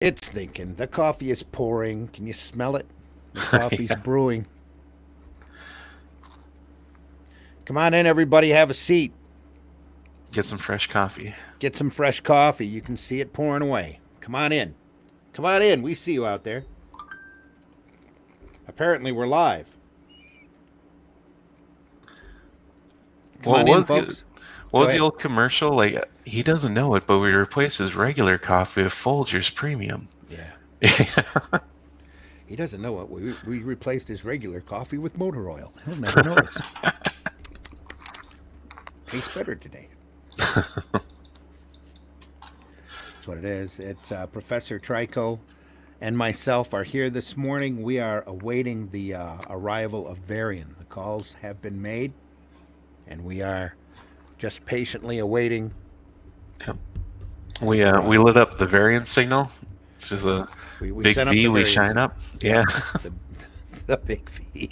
It's thinking. The coffee is pouring. Can you smell it? The coffee's Yeah. brewing. Come on in, everybody. Have a seat. Get some fresh coffee. Get some fresh coffee. You can see it pouring away. Come on in. Come on in. We see you out there. Apparently, we're live. Come Well, on in, folks. what Go was the ahead. old commercial? Like, he doesn't know it, but we replaced his regular coffee with Folgers Premium. Yeah. Yeah. He doesn't know it. We replaced his regular coffee with motor oil. He'll never notice. Tastes better today. That's what it is. It's Professor Trico and myself are here this morning. We are awaiting the arrival of Varian. The calls have been made, and we are just patiently awaiting Yep. his We arrival. lit up the variance signal. It's just a We big sent up V. the We Varian shine signal. up. Yeah, Yeah. the, the big V.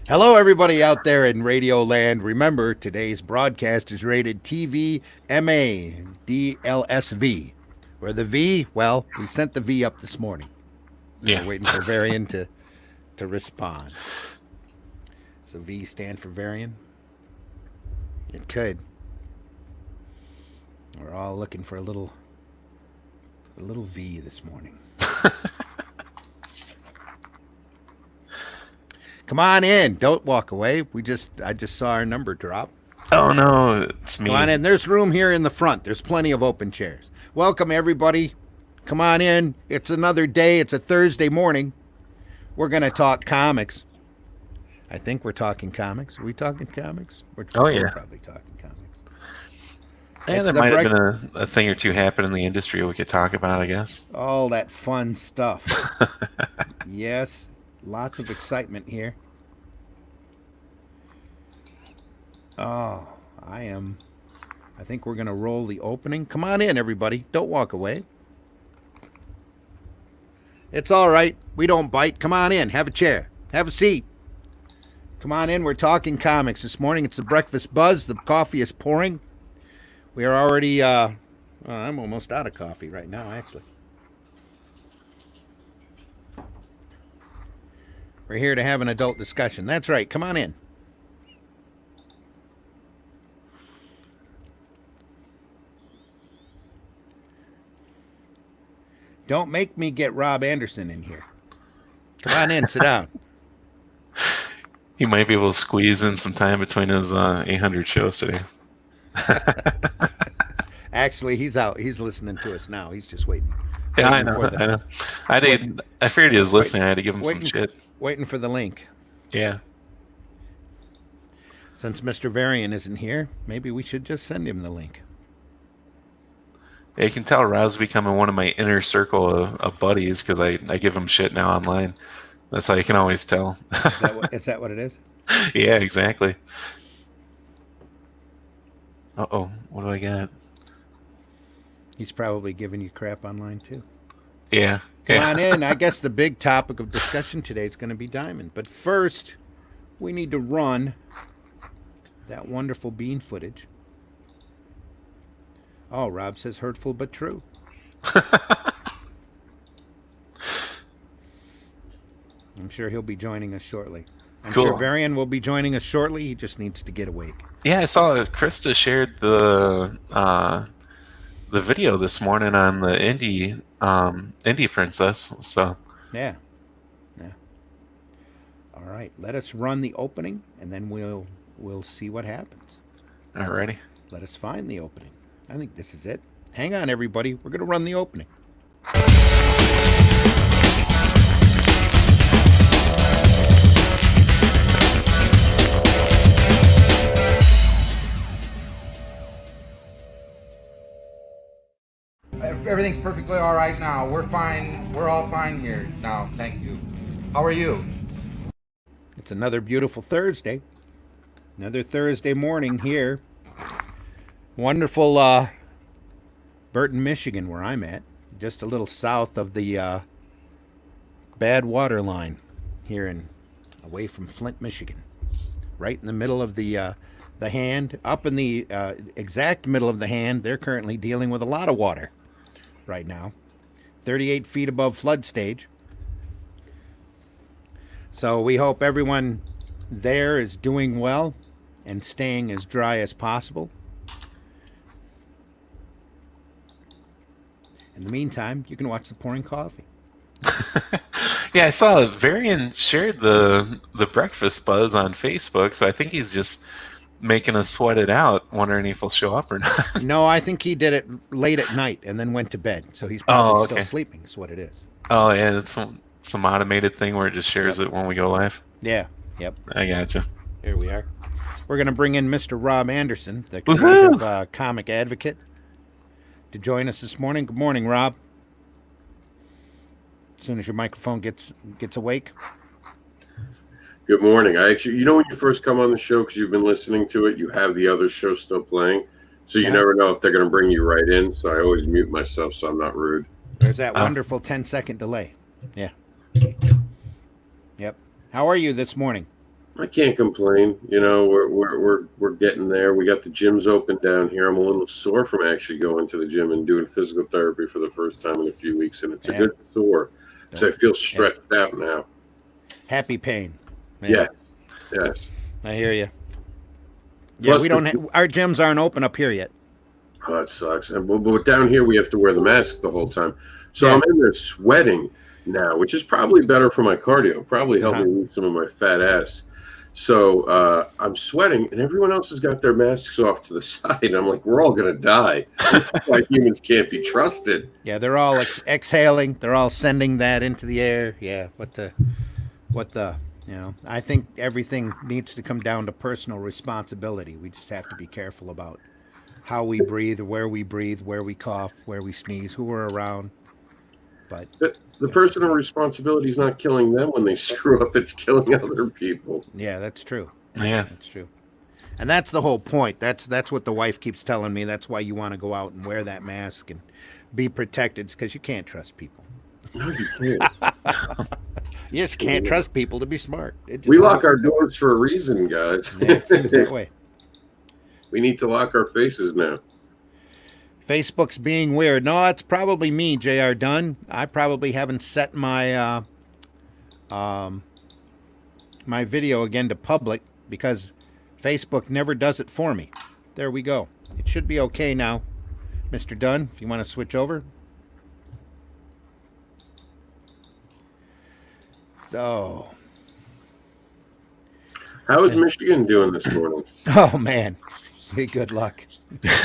Hello, everybody out there in Radio Land. Remember, today's broadcast is rated TV MA DLSV. Where the V, well, we sent the V up this morning. We're Yeah. waiting for Varian to respond. Does the V stand for Varian? It could. We're all looking for a little V this morning. Come on in. Don't walk away. I just saw our number drop. Oh no, it's Come on me. in. There's room here in the front. There's plenty of open chairs. Welcome everybody. Come on in. It's another day. It's a Thursday morning. We're going to talk comics. I think we're talking comics. Are we talking comics? Oh We're yeah. probably talking comics. Yeah, It's there the might have break been a thing or two happen in the industry we could talk about, I guess. all that fun stuff. Yes, lots of excitement here. Oh, I am. I think we're going to roll the opening. Come on in, everybody. Don't walk away. It's all right. We don't bite. Come on in. Have a chair. Have a seat. Come on in. We're talking comics this morning. It's the breakfast buzz. The coffee is pouring. We are already. Well, I'm almost out of coffee right now, actually. We're here to have an adult discussion. That's right. Come on in. Don't make me get Rob Anderson in here. Come on in. Sit down. He might be able to squeeze in some time between his 800 shows today. Actually, he's out. He's listening to us now. He's just waiting, Yeah, I waiting know. for the I know. waiting, I figured he was wait, listening. I had to give him some waiting, shit. waiting for the link. Yeah. Since Mr. Varian isn't here, maybe we should just send him the link. Yeah, you can tell Rob's becoming one of my inner circle of buddies because I give him shit now online. That's how you can always tell. Is that what it is? Yeah, exactly. Uh-oh, what do I got? He's probably giving you crap online too. Yeah, Come yeah. on in. I guess the big topic of discussion today is going to be Diamond. But first, we need to run that wonderful bean footage. Oh, Rob says hurtful but true. I'm sure he'll be joining us shortly. I'm sure Cool. Varian will be joining us shortly. He just needs to get awake. Yeah, I saw Krista shared the video this morning on the indie princess. So Yeah. Yeah. All right. Let us run the opening and then we'll see what happens. alrighty. Let us find the opening. I think this is it. Hang on, everybody. We're going to run the opening. Everything's perfectly all right now. We're fine. We're all fine here now. Thank you. How are you? It's another beautiful Thursday. Another Thursday morning here. Wonderful Burton, Michigan, where I'm at. Just a little south of the bad water line here away from Flint, Michigan. Right in the middle of the hand, up in the exact middle of the hand. They're currently dealing with a lot of water right now, 38 feet above flood stage. So we hope everyone there is doing well and staying as dry as possible. In the meantime, you can watch the pouring coffee. Yeah, I saw Varian shared the breakfast buzz on Facebook, so I think he's just making us sweat it out, wondering if he'll show up or not. No, I think he did it late at night and then went to bed. So he's probably still Okay. sleeping, is what it is. Oh, yeah, it's some automated thing where it just shares it when we go live. Yeah, yep. I gotcha. Here we are. We're going to bring in Mr. Rob Anderson, the creative comic advocate, to join us this morning. Good morning, Rob. As soon as your microphone gets awake. Good morning. I actually, when you first come on the show, because you've been listening to it, you have the other show still playing. So you never know if they're going to bring you right in. So I always mute myself so I'm not rude. There's that wonderful 10-second delay. Yeah. Yep. How are you this morning? I can't complain. We're getting there. We got the gyms open down here. I'm a little sore from actually going to the gym and doing physical therapy for the first time in a few weeks, and it's a good sore. So I feel stretched out now. Happy pain. Yeah. Yes. I hear you. Yeah, we don't. Our gyms aren't open up here yet. Oh, that sucks. But down here we have to wear the mask the whole time. So I'm in there sweating now, which is probably better for my cardio. Probably help me lose some of my fat ass. So I'm sweating, and everyone else has got their masks off to the side. I'm like, we're all gonna die. That's why humans can't be trusted. Yeah, they're all exhaling. They're all sending that into the air. Yeah, what the. I think everything needs to come down to personal responsibility. We just have to be careful about how we breathe, where we cough, where we sneeze, who we're around. But the personal responsibility is not killing them when they screw up. It's killing other people. Yeah, that's true. Yeah, that's true. And that's the whole point. That's what the wife keeps telling me. That's why you want to go out and wear that mask and be protected, because you can't trust people. No, you can't. You just can't trust people to be smart. We lock our doors for a reason, guys. Yeah, it seems that way. We need to lock our faces now. Facebook's being weird. No, it's probably me, J.R. Dunn. I probably haven't set my my video again to public because Facebook never does it for me. There we go. It should be okay now. Mr. Dunn, if you want to switch over. So, how is Michigan doing this morning? Oh man, good luck.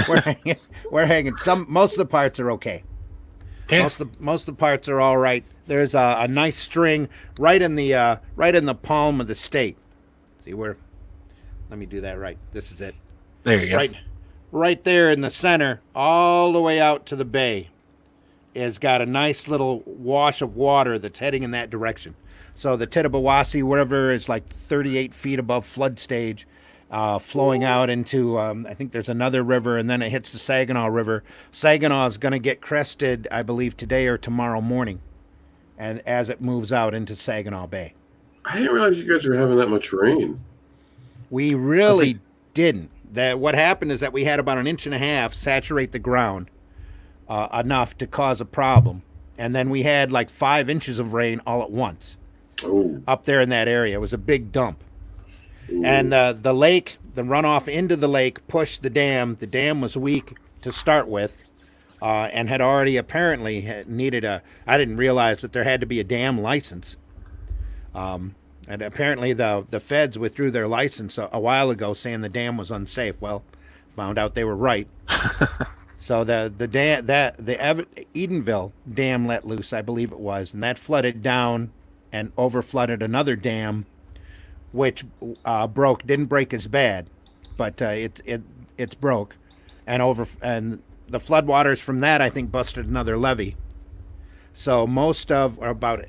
We're hanging. Most of the parts are okay. Yeah. Most of the parts are all right. There's a nice string right in the palm of the state. See where? Let me do that right. This is it. There you go. Right there in the center, all the way out to the bay, has got a nice little wash of water that's heading in that direction. So the Tittabawassee River is like 38 feet above flood stage, flowing out into, I think there's another river, and then it hits the Saginaw River. Saginaw is going to get crested, I believe, today or tomorrow morning, and as it moves out into Saginaw Bay. I didn't realize you guys were having that much rain. We really didn't. What happened is that we had about 1.5 inches saturate the ground enough to cause a problem, and then we had like 5 inches of rain all at once. Ooh. Up there in that area. It was a big dump. Ooh. And the lake, the runoff into the lake pushed the dam. The dam was weak to start with and had already apparently needed I didn't realize that there had to be a dam license. And apparently the feds withdrew their license a while ago saying the dam was unsafe. Well, found out they were right. So the Edenville Dam let loose, I believe it was, and that flooded down and overflooded another dam, which broke. Didn't break as bad, but it's broke, and the floodwaters from that I think busted another levee. So most of, or about,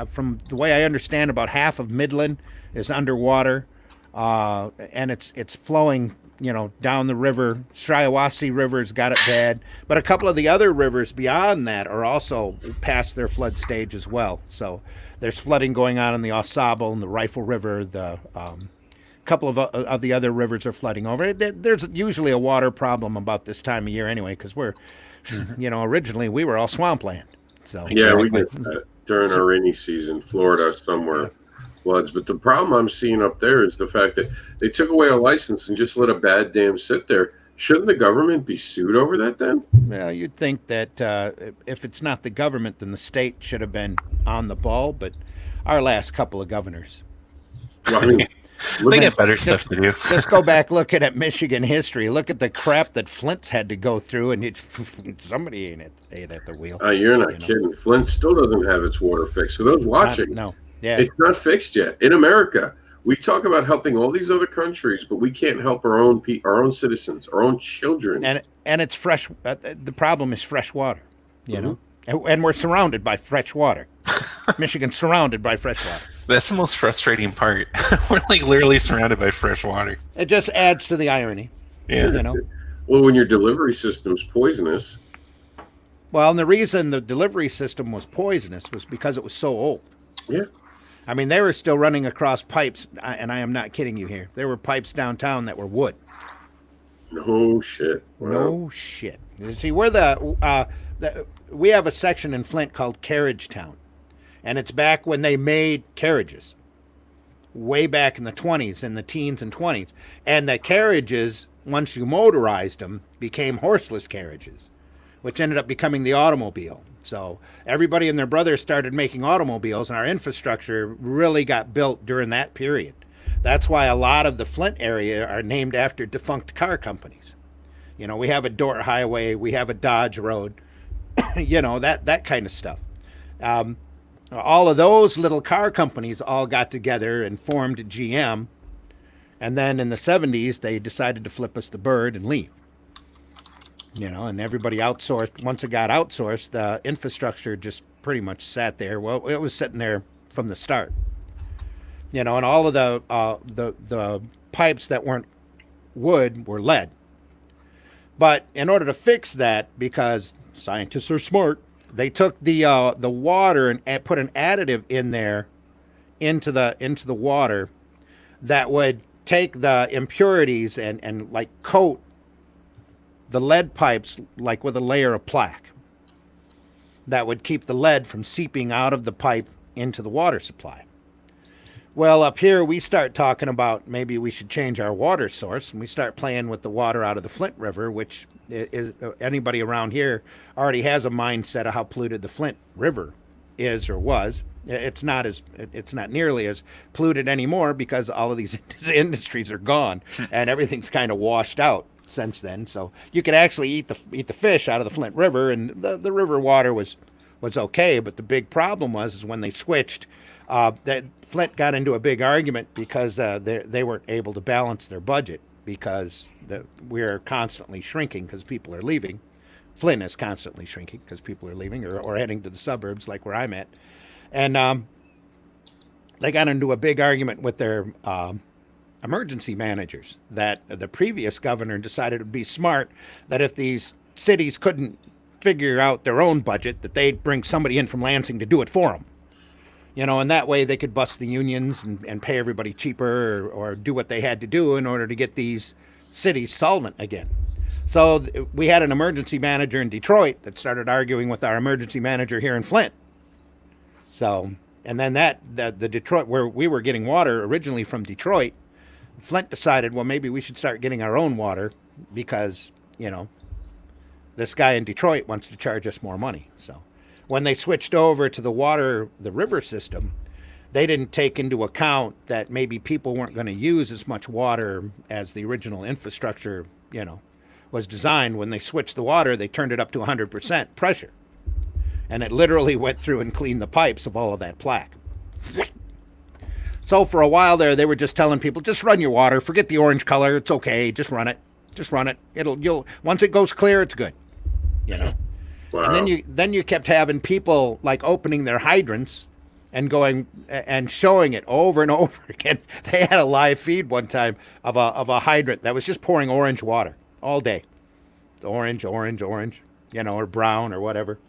from the way I understand, about half of Midland is underwater, and it's flowing, down the river. Shiawassee River's got it bad, but a couple of the other rivers beyond that are also past their flood stage as well. So there's flooding going on in the Au Sable and the Rifle River. The couple of the other rivers are flooding over. There's usually a water problem about this time of year anyway, because we're Originally we were all swampland. So Yeah, we Exactly. get that during our rainy season. Florida yeah. somewhere floods, but the problem I'm seeing up there is the fact that they took away a license and just let a bad dam sit there. Shouldn't the government be sued over that then? Well, you'd think that if it's not the government, then the state should have been on the ball. But our last couple of governors, Well, I mean, look They at got better stuff to do. just go back looking at Michigan history. Look at the crap that Flint's had to go through, and somebody ain't at the wheel. you're not kidding. Flint still doesn't have its water fixed. So those watching, No, yeah, it's not fixed yet. In America, we talk about helping all these other countries, but we can't help our own citizens, our own children. and it's fresh. The problem is fresh water, and we're surrounded by fresh water. Michigan's surrounded by fresh water. That's the most frustrating part. We're like literally surrounded by fresh water. It just adds to the irony, Yeah. Well, when your delivery system's poisonous, Well, and the reason the delivery system was poisonous was because it was so old. yeah. I mean, they were still running across pipes, and I am not kidding you here. There were pipes downtown that were wood. No shit. Wow. No shit. You see, we're we have a section in Flint called Carriage Town, and it's back when they made carriages, way back in the 20s, in the teens and 20s. And the carriages, once you motorized them, became horseless carriages, which ended up becoming the automobile. So everybody and their brothers started making automobiles, and our infrastructure really got built during that period. That's why a lot of the Flint area are named after defunct car companies. We have a Dort Highway, we have a Dodge Road, that kind of stuff. All of those little car companies all got together and formed GM, and then in the 70s they decided to flip us the bird and leave. And everybody outsourced. Once it got outsourced, the infrastructure just pretty much sat there. Well, it was sitting there from the start. And all of the pipes that weren't wood were lead. But in order to fix that, because scientists are smart, they took the water and put an additive in there into the water that would take the impurities and like coat the lead pipes like with a layer of plaque that would keep the lead from seeping out of the pipe into the water supply. Well, up here we start talking about maybe we should change our water source, and we start playing with the water out of the Flint River, which is anybody around here already has a mindset of how polluted the Flint River is or was. It's not nearly as polluted anymore because all of these industries are gone and everything's kind of washed out since then. So you could actually eat the fish out of the Flint River, and the river water was okay. But the big problem is when they switched, that Flint got into a big argument because they weren't able to balance their budget because we're constantly shrinking because people are leaving. Flint is constantly shrinking because people are leaving or heading to the suburbs like where I'm at. And they got into a big argument with their emergency managers that the previous governor decided it would be smart that if these cities couldn't figure out their own budget, that they'd bring somebody in from Lansing to do it for them. And that way they could bust the unions and pay everybody cheaper or do what they had to do in order to get these cities solvent again. So we had an emergency manager in Detroit that started arguing with our emergency manager here in Flint. So, and then the Detroit, where we were getting water originally from Detroit, Flint decided, well, maybe we should start getting our own water because, this guy in Detroit wants to charge us more money. So when they switched over to the river system, they didn't take into account that maybe people weren't going to use as much water as the original infrastructure, was designed. When they switched the water, they turned it up to 100% pressure. And it literally went through and cleaned the pipes of all of that plaque. So for a while there, they were just telling people, just run your water, forget the orange color, it's okay, just run it. Just run it. Once it goes clear, it's good. Wow. And then you kept having people like opening their hydrants and going and showing it over and over again. They had a live feed one time of a hydrant that was just pouring orange water all day. It's orange, or brown or whatever.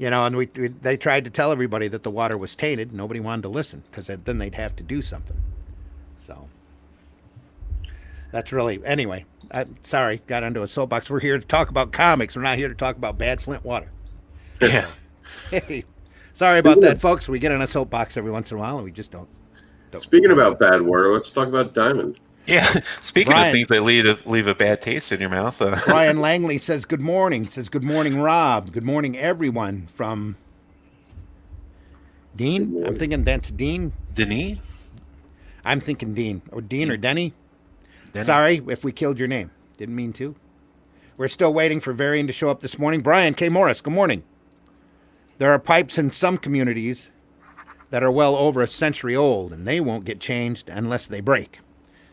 And they tried to tell everybody that the water was tainted. Nobody wanted to listen because then they'd have to do something. So that's really, anyway, Sorry, got onto a soapbox. We're here to talk about comics. We're not here to talk about bad Flint water. Yeah. Hey, sorry about that, folks. We get on a soapbox every once in a while, and we just don't. Speaking about bad water, let's talk about Diamond. Yeah. Speaking Brian. of things that leave a bad taste in your mouth. Brian Langley says good morning. Says good morning, Rob. Good morning, everyone. From Dean. I'm thinking that's Dean. Denis? I'm thinking Dean or Dean or Denny. Denny? Sorry if we killed your name. Didn't mean to. We're still waiting for Varian to show up this morning. Brian K. Morris, good morning. There are pipes in some communities that are well over a century old, and they won't get changed unless they break.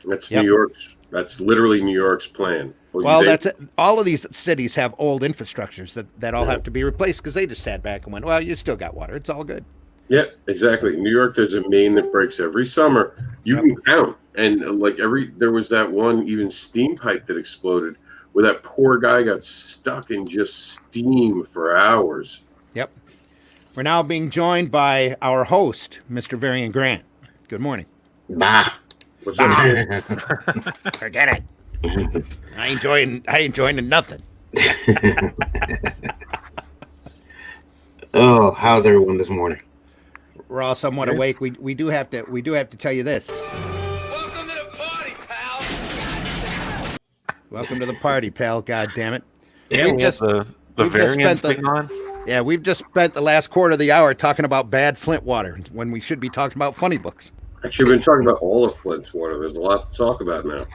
That's Yep. New York's. That's literally New York's plan. Well, that's it. All of these cities have old infrastructures that all have to be replaced because they just sat back and went, well, you still got water. It's all good. Yeah, exactly. New York, there's a main that breaks every summer. You can count, and there was that one even steam pipe that exploded, where that poor guy got stuck in just steam for hours. Yep. We're now being joined by our host, Mr. Varian Grant. Good morning. Bah. What's up? Forget it. I ain't joining nothing. Oh, how's everyone this morning? We're all somewhat awake. We do have to tell you this. Welcome to the party, pal. Welcome to the party, pal. God damn it. Yeah, We've we just- have the we've just variants spent thing on. Yeah, we've just spent the last quarter of the hour talking about bad Flint water when we should be talking about funny books. Actually, we've been talking about all of Flint's water. There's a lot to talk about now.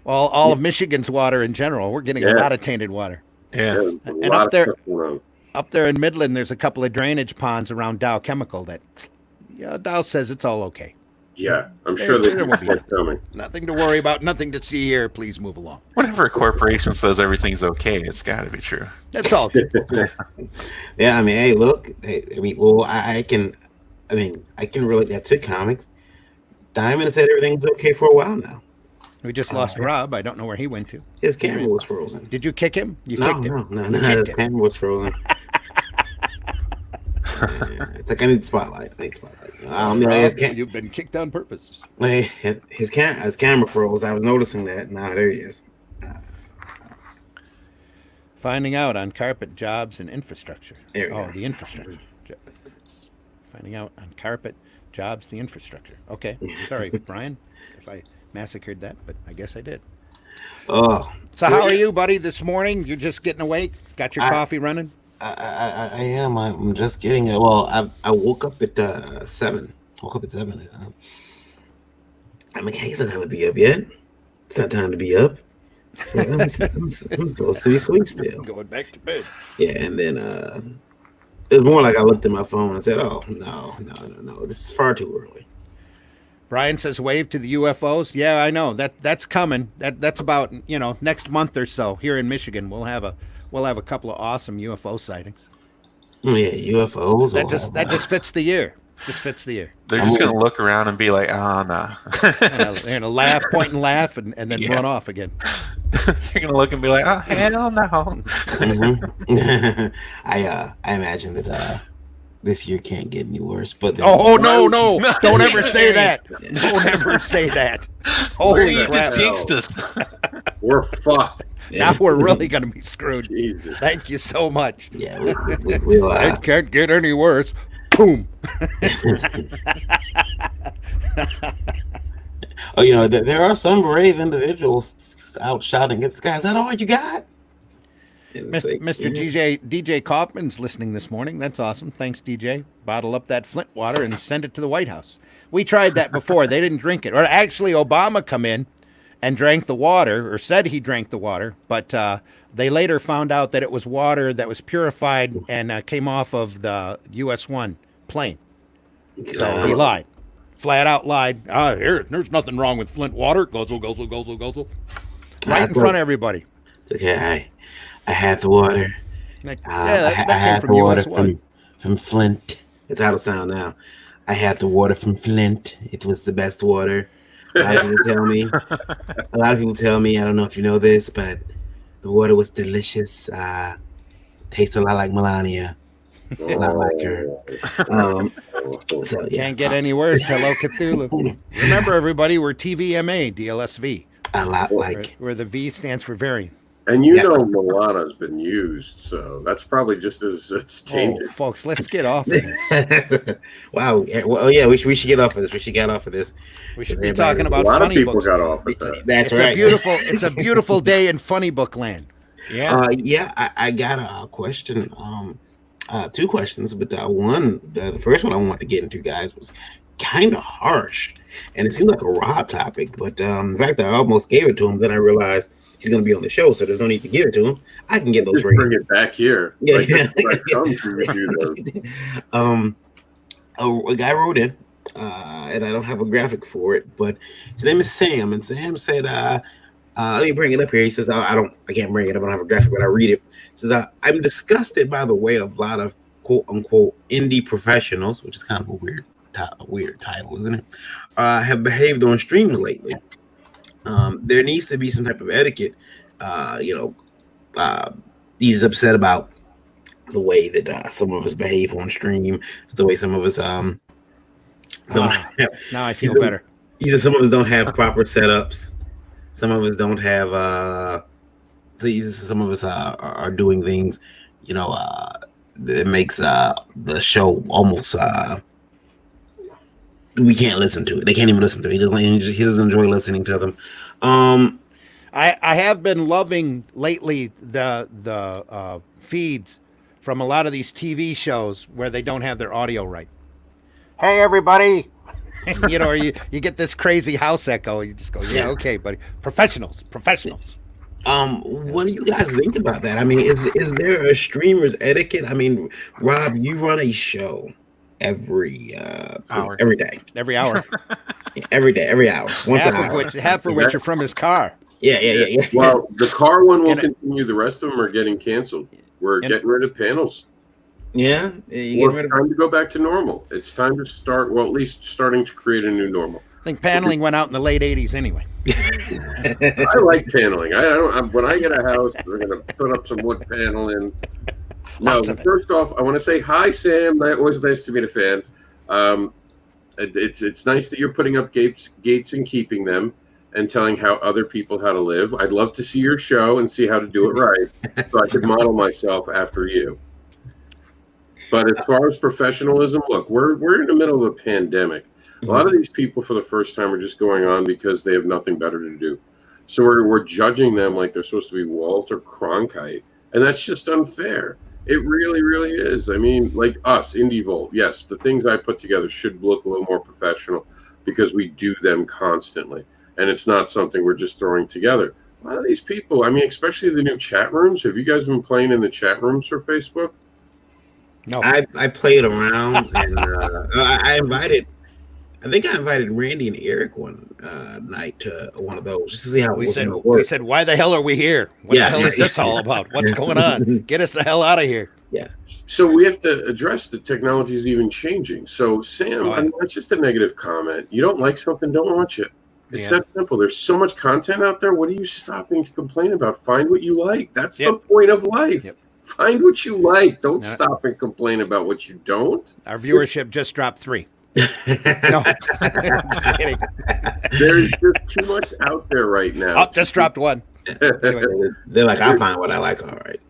Well, all of Michigan's water in general. We're getting a Yeah. lot of tainted water. Yeah. There's a And lot up of there- stuff going on. Up there in Midland, there's a couple of drainage ponds around Dow Chemical that, Dow says it's all okay. Yeah, I'm sure There will there's be more coming. Nothing to worry about, nothing to see here. Please move along. Whenever a corporation says everything's okay, it's got to be true. That's all good. Yeah, I mean, hey, look, I can relate that to comics. Diamond said everything's okay for a while now. We just lost Rob. I don't know where he went to. His camera was frozen. Did you kick him? You No, kicked him. no, You his kicked him. camera was frozen. Yeah, it's like I need spotlight. Rob, you've been kicked on purpose. His camera froze. I was noticing that. Now there he is. Finding out on carpet jobs and infrastructure. There we Oh, go. the infrastructure. Finding out on carpet jobs, the infrastructure. Okay. Sorry, Brian, if I massacred that, but I guess I did. Oh, So how are you, buddy, this morning? You're just getting awake? Got your coffee running? I am. I'm just getting it. Well, I woke up at 7. Woke up at 7. I'm like, hey, it's not time to be up yet. It's not time to be up. I'm supposed to be asleep still. Going back to bed. Yeah, and then it was more like I looked at my phone and said, "Oh no, this is far too early." Brian says wave to the UFOs. Yeah, I know. That's coming. That's about, next month or so here in Michigan. We'll have a couple of awesome UFO sightings. Oh, yeah, UFOs. That just fits the year. Just fits the year. They're just going to look around and be like, oh, no. They're gonna laugh, point and laugh, and then Yeah. run off again. They're going to look and be like, oh, hell no. Mhm. I imagine that this year can't get any worse. But Oh no! Don't ever say Yeah. that. Don't ever say that. Where Holy you crap! just jinxed us. We're fucked. Now we're really gonna be screwed. Jesus. Thank you so much. yeah, we'll It can't get any worse. Boom. Oh, there are some brave individuals out shouting at the sky. Is that all you got? And it's like, Mr. DJ Kaufman's listening this morning. That's awesome. Thanks, DJ. Bottle up that Flint water and send it to the White House. We tried that before. They didn't drink it. Or actually, Obama come in and drank the water, or said he drank the water, but they later found out that it was water that was purified and came off of the US-1 plane. So he lied. Flat out lied. There's nothing wrong with Flint water. Guzzle, guzzle, guzzle, guzzle. Right in front of everybody. Okay, I had the water. Like, I that had came the from water US-1. from Flint. It's how it sound now. I had the water from Flint. It was the best water. A lot of people tell me, I don't know if you know this, but the water was delicious. Tastes a lot like Melania. A lot like her. So yeah. Can't get any worse. Hello, Cthulhu. Remember, everybody, we're TVMA, DLSV. A lot where, like. where the V stands for variant. And you Yeah. know Milana's been used, so that's probably just as it's Oh, tainted. folks, let's get off of this. Wow. Well, yeah, we should get off of this. We should get off of this. We should be Everybody- talking A about lot of funny people books. got off at that. That's It's right. a beautiful day in funny book land. Yeah. Yeah, I got a question. Two questions, but the first one I wanted to get into, guys, was kind of harsh, and it seemed like a Rob topic. But in fact, I almost gave it to him. Then I realized he's going to be on the show, so there's no need to give it to him. I can get those Just ratings. bring it back here. Yeah, Like, yeah. that's what I come to do those. A guy wrote in, and I don't have a graphic for it, but his name is Sam, and Sam said, let me bring it up here. He says, I can't bring it up. I don't have a graphic, but I read it. He says, I'm disgusted by the way a lot of quote unquote indie professionals, which is kind of a weird title, isn't it? Have behaved on streams lately. There needs to be some type of etiquette. He's upset about the way that some of us behave on stream, the way some of us don't have, Now I feel He's- better. he said some of us don't have proper setups. Some of us don't have. Some of us are doing things, that makes the show almost. We can't listen to it. They can't even listen to it. He doesn't enjoy listening to them. I have been loving lately the feeds from a lot of these TV shows where they don't have their audio right. Hey everybody, or you get this crazy house echo. You just go, yeah, okay, buddy. Professionals. What do you guys think about that? I mean, is there a streamer's etiquette? I mean, Rob, you run a show every Hour. every day, Every hour. every day, every hour, once half an of hour. which are from his car. Yeah. Well, the car one will And- continue. The rest of them are getting canceled. We're And- getting rid of panels. Yeah, you Well, get rid it's of time to go back to normal. It's time to start, well, at least starting to create a new normal. I think paneling went out in the late '80s anyway. I like paneling. When I get a house, we're going to put up some wood paneling. No, Lots of it. first off, I want to say hi, Sam. That was nice to meet a fan. It's nice that you're putting up gates and keeping them and telling how other people how to live. I'd love to see your show and see how to do it right, so I could model myself after you. But as far as professionalism, look, we're in the middle of a pandemic. A lot of these people, for the first time, are just going on because they have nothing better to do. So we're judging them like they're supposed to be Walter Cronkite, and that's just unfair. It really, really is. I mean, like us, Indie Volt, yes, the things I put together should look a little more professional because we do them constantly, and it's not something we're just throwing together. A lot of these people, I mean, especially the new chat rooms. Have you guys been playing in the chat rooms for Facebook? No, I played around and I think I invited Randy and Eric one night to one of those just to see how it we was said, gonna work. why the hell are we here? What Yeah, the hell is this all about? What's going on? Get us the hell out of here. So we have to address the technology is even changing. So Sam, Oh, yeah. I mean, that's just a negative comment. You don't like something, don't watch it. It's Yeah. that simple. There's so much content out there. What are you stopping to complain about? Find what you like. That's the Yep. point of life. Yep. Find what you like. Don't Yeah. stop and complain about what you don't. Our viewership just dropped 3. No, just kidding. There's just too much out there right now. Oh, just dropped 1. Anyway, They're like, I find what I like. All right.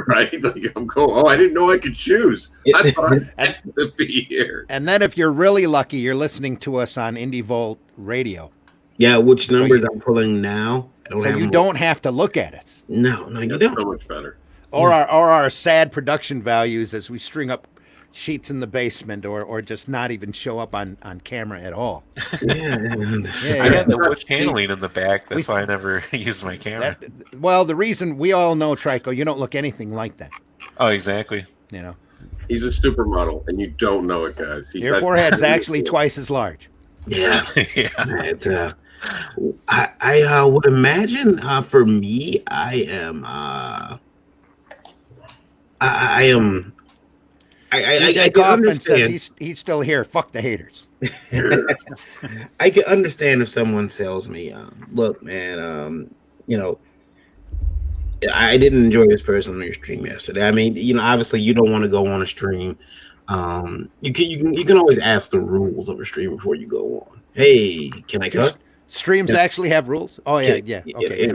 Right? Like I'm going, oh, I didn't know I could choose. I thought I had to be here. and then if you're really lucky, you're listening to us on Indie Volt Radio, Yeah, which numbers you- I'm pulling now? I don't so have you them. don't have to look at us No, you That's don't. so much better. or our sad production values as we string up sheets in the basement or just not even show up on camera at all. Yeah. Yeah, I yeah. had the wood paneling in the back. That's We- why I never used my camera. Well, the reason we all know, Trico, you don't look anything like that. Oh, exactly. You know, He's a supermodel, and you don't know it, guys. your forehead's actually twice as large. Yeah. Yeah. It's, I would imagine for me, I am. I DJ can Kaufman says understand. he's still here. Fuck the haters. I can understand if someone tells me, "Look, man, I didn't enjoy this person on your stream yesterday." I mean, obviously, you don't want to go on a stream. You can always ask the rules of a stream before you go on. Hey, can I cuss? Streams actually have rules. Oh yeah, yeah. Okay.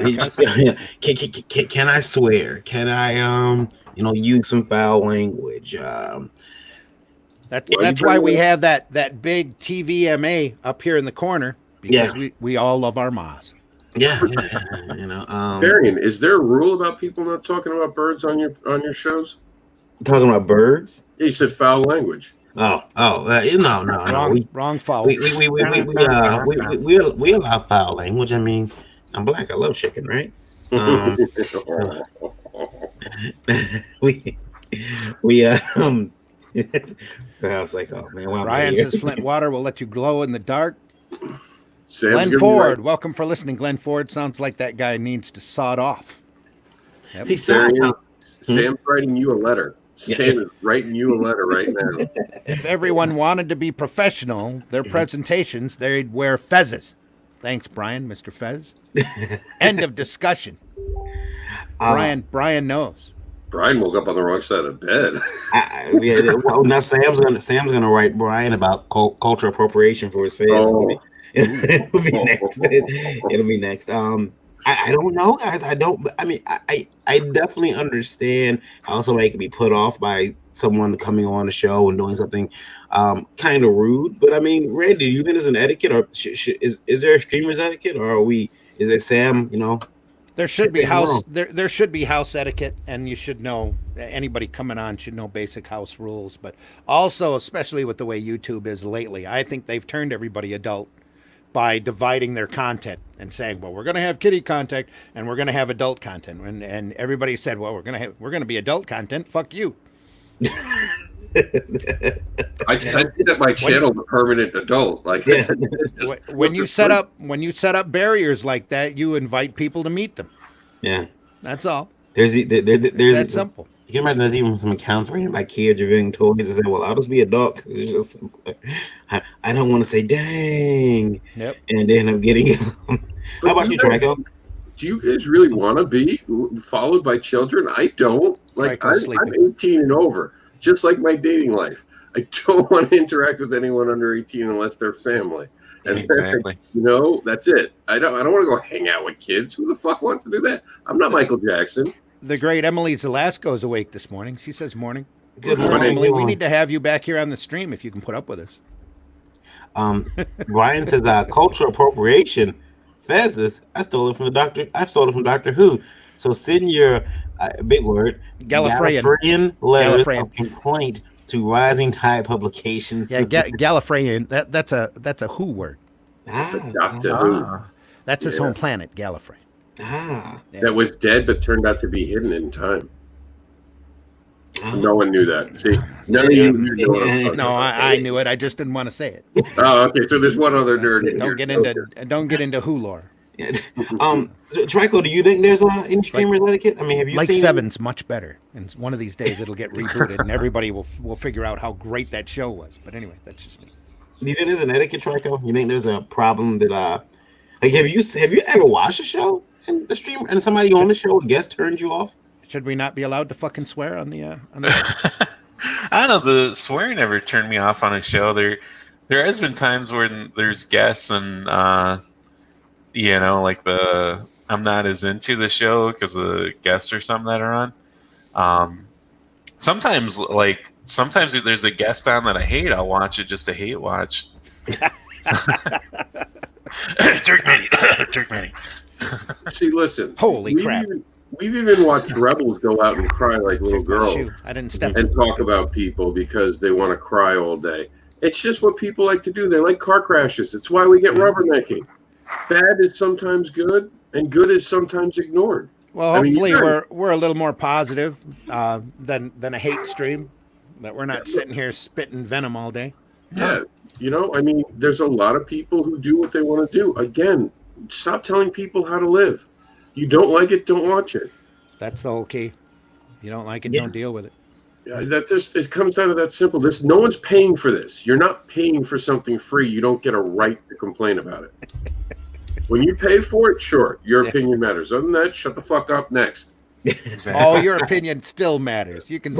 Can I swear? Can I use some foul language? That's why we have that big TVMA up here in the corner because we all love our mas. Yeah. Varian, is there a rule about people not talking about birds on your shows? Talking about birds? Yeah, you said foul language. No. Wrong foul. We allow foul language. I mean, I'm black. I love chicken, right? I was like, oh man, Ryan says Flint water will let you glow in the dark. Sam's Glenn Ford, welcome for listening. Glenn Ford sounds like that guy needs to sod off. Yep. See, Sam's writing you a letter. Sam is writing you a letter right now. If everyone wanted to be professional, their presentations, they'd wear fezzes. Thanks, Brian, Mr. Fez. End of discussion. Brian knows. Brian woke up on the wrong side of bed. Now Sam's gonna write Brian about cultural appropriation for his face. Oh. It'll be next. It'll be next. I don't know, guys. I definitely understand how somebody can be put off by someone coming on the show and doing something kind of rude. But I mean, Randy, do you think there's an etiquette, or is there a streamer's etiquette, or is it Sam? There should be house. There should be house etiquette, and you should know. Anybody coming on should know basic house rules. But also, especially with the way YouTube is lately, I think they've turned everybody adult by dividing their content and saying, well, we're going to have kiddie content and we're going to have adult content. And everybody said, well, we're going to be adult content. Fuck you. I did at my channel the permanent adult. Like when you set up barriers like that, you invite people to meet them. Yeah. That's all. There's that simple. You can imagine there's even some accounts where my kids are getting toys and say, well, I'll just be adult. It's just, I don't want to say dang. Yep. And then I'm getting how about you, Draco? Do you guys really want to be followed by children? I don't. Like I'm 18 and over, just like my dating life. I don't want to interact with anyone under 18 unless they're family. And exactly. That's it. I don't want to go hang out with kids. Who the fuck wants to do that? I'm not Michael Jackson. The great Emily Zelasco is awake this morning. She says morning. Good morning, Emily. We need to have you back here on the stream if you can put up with us. Ryan says cultural appropriation. Fezzes. I stole it from Doctor Who. So send your big word Gallifreyan letters of complaint to Rising Tide Publications. Yeah, Gallifreyan. That's a Who word. That's a Doctor Who. That's his home planet, Gallifrey. That was dead but turned out to be hidden in time. No one knew that. See, none of you knew. No, I knew it. I just didn't want to say it. Oh, okay. So there's one other nerd in here. Don't get into Who lore. Trico, do you think there's any streamer etiquette? I mean, have you like seen 7's much better, and one of these days it'll get rebooted, and everybody will figure out how great that show was. But anyway, that's just me. Do you think there's an etiquette, Trico? You think there's a problem that like have you ever watched a show and the streamer and somebody on the show, a guest, turned you off? Should we not be allowed to fucking swear on the? I don't know. The swearing never turned me off on a show. There has been times when there's guests and like I'm not as into the show because of the guests or something that are on. Sometimes if there's a guest on that I hate, I'll watch it just to hate watch. Turkmeni. See, listen. Holy crap. We've even watched rebels go out and cry like little girls. I didn't step and talk about people because they want to cry all day. It's just what people like to do. They like car crashes. It's why we get rubbernecking. Bad is sometimes good, and good is sometimes ignored. Well, hopefully we're a little more positive than a hate stream. That we're not sitting here spitting venom all day. Yeah, there's a lot of people who do what they want to do. Again, stop telling people how to live. You don't like it, don't watch it. That's the whole key. You don't like it, don't deal with it. Yeah, it comes down to that simple. No one's paying for this. You're not paying for something free. You don't get a right to complain about it. When you pay for it, sure, your opinion matters. Other than that, shut the fuck up. Next. Exactly. Oh, your opinion still matters. You can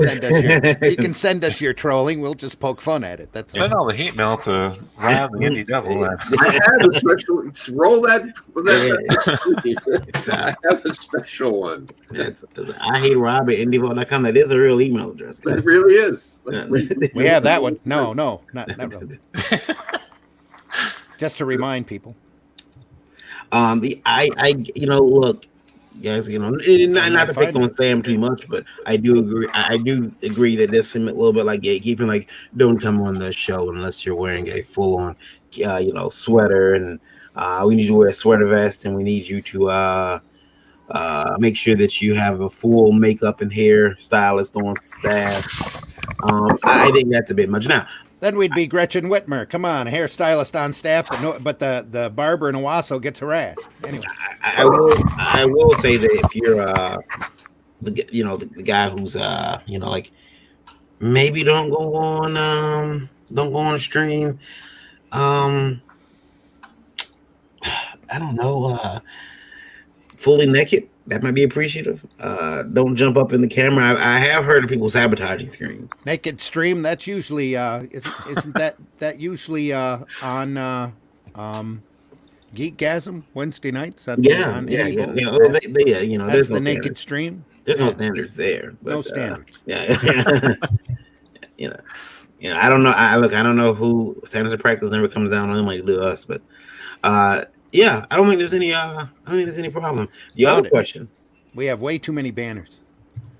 send us your trolling. We'll just poke fun at it. That's Send all the hate mail to Rob the Indie Devil. I have a special. Roll that. I have a special one. I hate Rob at indievote.com. That is a real email address, It guys. really is. we have that one. No, not really. Just to remind people. Look, guys, not to pick on Sam too much, but I do agree that there's some a little bit like gatekeeping. Like, don't come on the show unless you're wearing a full on, sweater, and we need you to wear a sweater vest, and we need you to make sure that you have a full makeup and hair stylist on staff. I think that's a bit much. Now, then we'd be Gretchen Whitmer. Come on, a hairstylist on staff, but the barber in Owasso gets harassed. Anyway, I will say that if you're the guy who's like maybe don't go on a stream, I don't know, fully naked. That might be appreciative. Don't jump up in the camera. I have heard of people sabotaging streams. Naked stream. That's usually isn't that usually on Geekgasm Wednesday nights? Yeah. There's no the naked standards. stream. There's no standards there. But, No standards. I don't know. I don't know who standards of practice never comes down on them like to us, but I don't think there's any. I don't think there's any problem. The other question. We have way too many banners.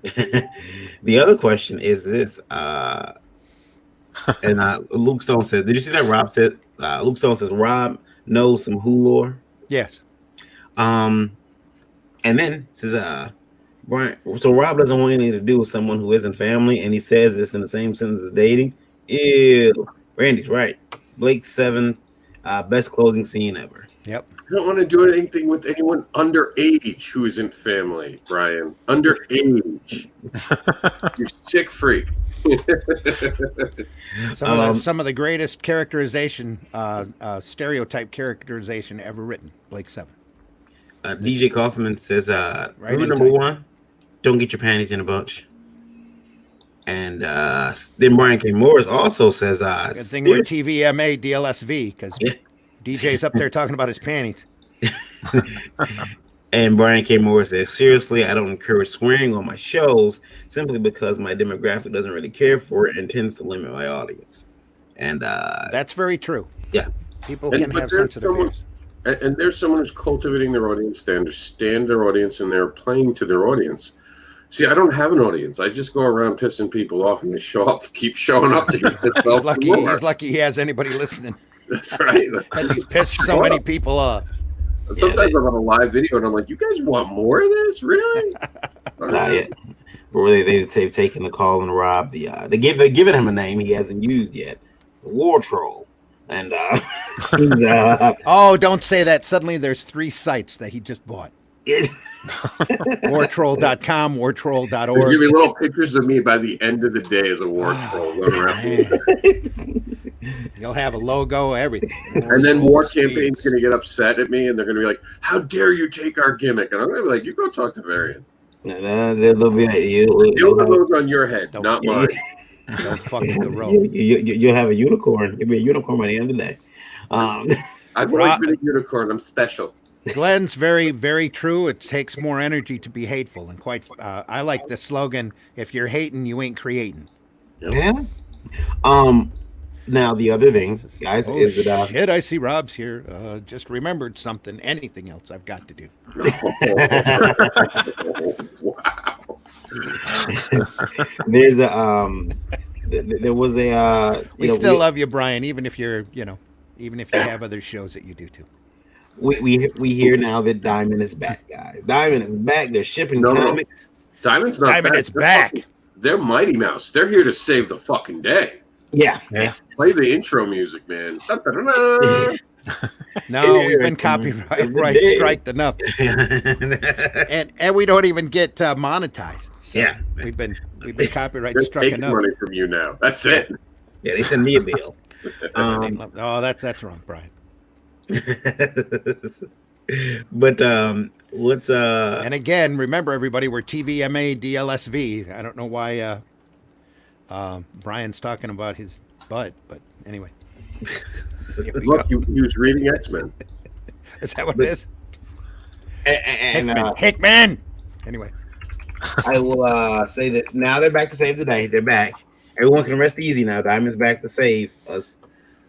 The other question is this. And Luke Stone said, "Did you see that?" Rob said. Luke Stone says Rob knows some Who lore. Yes. And then says Brian. So Rob doesn't want anything to do with someone who isn't family, and he says this in the same sentence as dating. Ew. Randy's right. Blake 7's best closing scene ever. Yep. I don't want to do anything with anyone underage who isn't family, Brian. Underage. You sick freak. Some of the greatest characterization, stereotype characterization ever written. Blake 7. DJ Kaufman says, Right number one, don't get your panties in a bunch. And then Brian K. Morris also says, good thing we're TVMA DLSV, because DJ's up there talking about his panties. And Brian K. Morris says, seriously, I don't encourage swearing on my shows simply because my demographic doesn't really care for it and tends to limit my audience. And that's very true. Yeah. People can have sensitive ears. And there's someone who's cultivating their audience, they understand their audience, and they're playing to their audience. See, I don't have an audience. I just go around pissing people off, and they keep showing up to you. He's lucky he has anybody listening. That's right. Because he's pissed so many people off. Sometimes I'm on a live video, and I'm like, you guys want more of this? Really? They've taken the call and Rob. They're giving him a name he hasn't used yet. The War Troll. And don't say that. Suddenly there's 3 sites that he just bought. Wartroll.com, wartroll.org. They'll give me little pictures of me by the end of the day as a war troll going around. You'll have a logo, everything. And then War Campaign's going to get upset at me, and they're going to be like, how dare you take our gimmick? And I'm going to be like, you go talk to Varian. They'll be You'll have those on your head, not mine. Don't fuck with the road. You'll have a unicorn. You'll be a unicorn by the end of the day. I've always been a unicorn. I'm special. Glenn's very, very true. It takes more energy to be hateful, and I like the slogan: "If you're hating, you ain't creating." Yeah. Now the other thing, guys, is that shit. I see Rob's here. Just remembered something. Anything else I've got to do? Wow. There's a there was a we still love you, Brian, even if you're even if you have other shows that you do too. We hear now that Diamond is back, guys. Diamond is back. They're shipping comics. Diamond's not Diamond back. is back. They're Mighty Mouse. They're here to save the fucking day. Yeah. Play the intro music, man. No, we've been copyright striked enough, and we don't even get monetized. So yeah, we've been copyright They're struck taking enough. money from you now. That's it. Yeah, they send me a bill. Oh, that's wrong, Brian. But what's And again, remember everybody, we're TVMA DLSV. I don't know why Brian's talking about his butt, but anyway. Here we Look, go. he was reading X-Men. Is that what but- it is? and Hickman. Hickman. Anyway. I will say that now they're back to save the day. They're back. Everyone can rest easy now. Diamond's back to save us.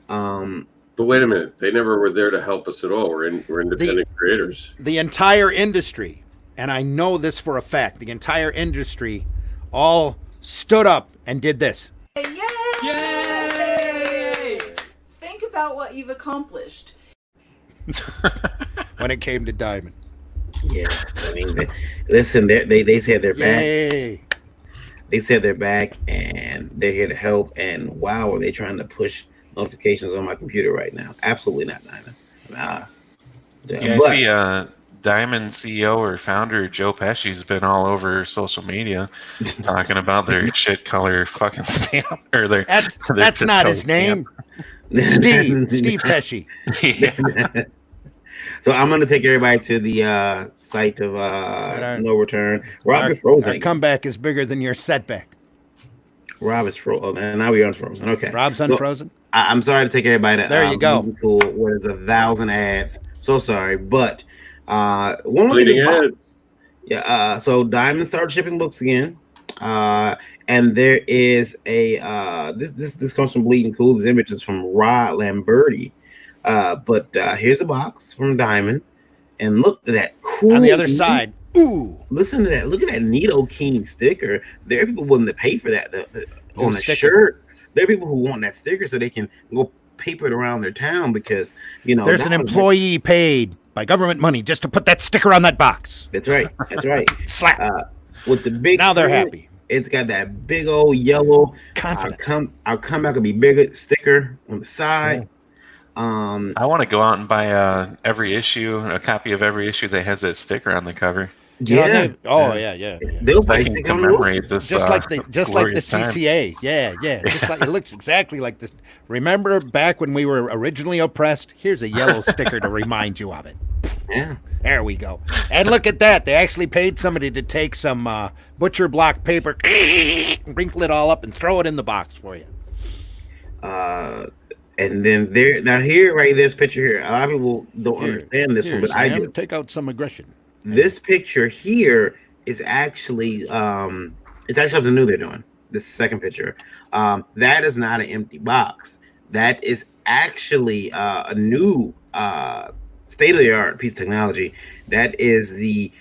But wait a minute, they never were there to help us at all. We're independent creators. The entire industry, and I know this for a fact, the entire industry all stood up and did this. Yay! Yay! Think about what you've accomplished. When it came to Diamond. Yeah, I mean, listen, they said they're back. Yay! They said they're back and they're here to help. And wow, are they trying to push notifications on my computer right now? Absolutely not, Diamond. Yeah, I see Diamond CEO or founder Joe Pesci's been all over social media talking about their shit color fucking stamp or their. That's not his name. Steve Pesci. Yeah. So I'm gonna take everybody to the site of no return. Rob is frozen. Our comeback is bigger than your setback. Rob is frozen, and now we're unfrozen. Okay, Rob's unfrozen. I'm sorry to take everybody to there you go. Cool, where there's 1,000 ads. So sorry, but one more Bleeding yeah. So Diamond started shipping books again, and there is a this comes from Bleeding Cool. This image is from Rod Lamberti. But here's a box from Diamond, and look at that cool. On the other side, ooh! Listen to that! Look at that neat old Keening sticker. There are people willing to pay for that on a sticker. shirt. There are people who want that sticker so they can go paper it around their town because there's an employee paid by government money just to put that sticker on that box. That's right. That's right. Slap. With the big. Now they're happy. It's got that big old yellow. Confidence. Our comeback will be bigger sticker on the side. Yeah. I want to go out and buy every issue, a copy of every issue that has that sticker on the cover. Yeah. Yeah. They'll So I can commemorate this. Just like the glorious time. CCA. Yeah. Just like it looks exactly like this. Remember back when we were originally oppressed? Here's a yellow sticker to remind you of it. Yeah. There we go. And look at that. They actually paid somebody to take some butcher block paper, wrinkle it all up, and throw it in the box for you. And then this picture here. A lot of people don't understand this one, but I do. Take out some aggression. This picture here is actually it's actually something new they're doing. This second picture. That is not an empty box. That is actually a new state-of-the-art piece of technology. That is the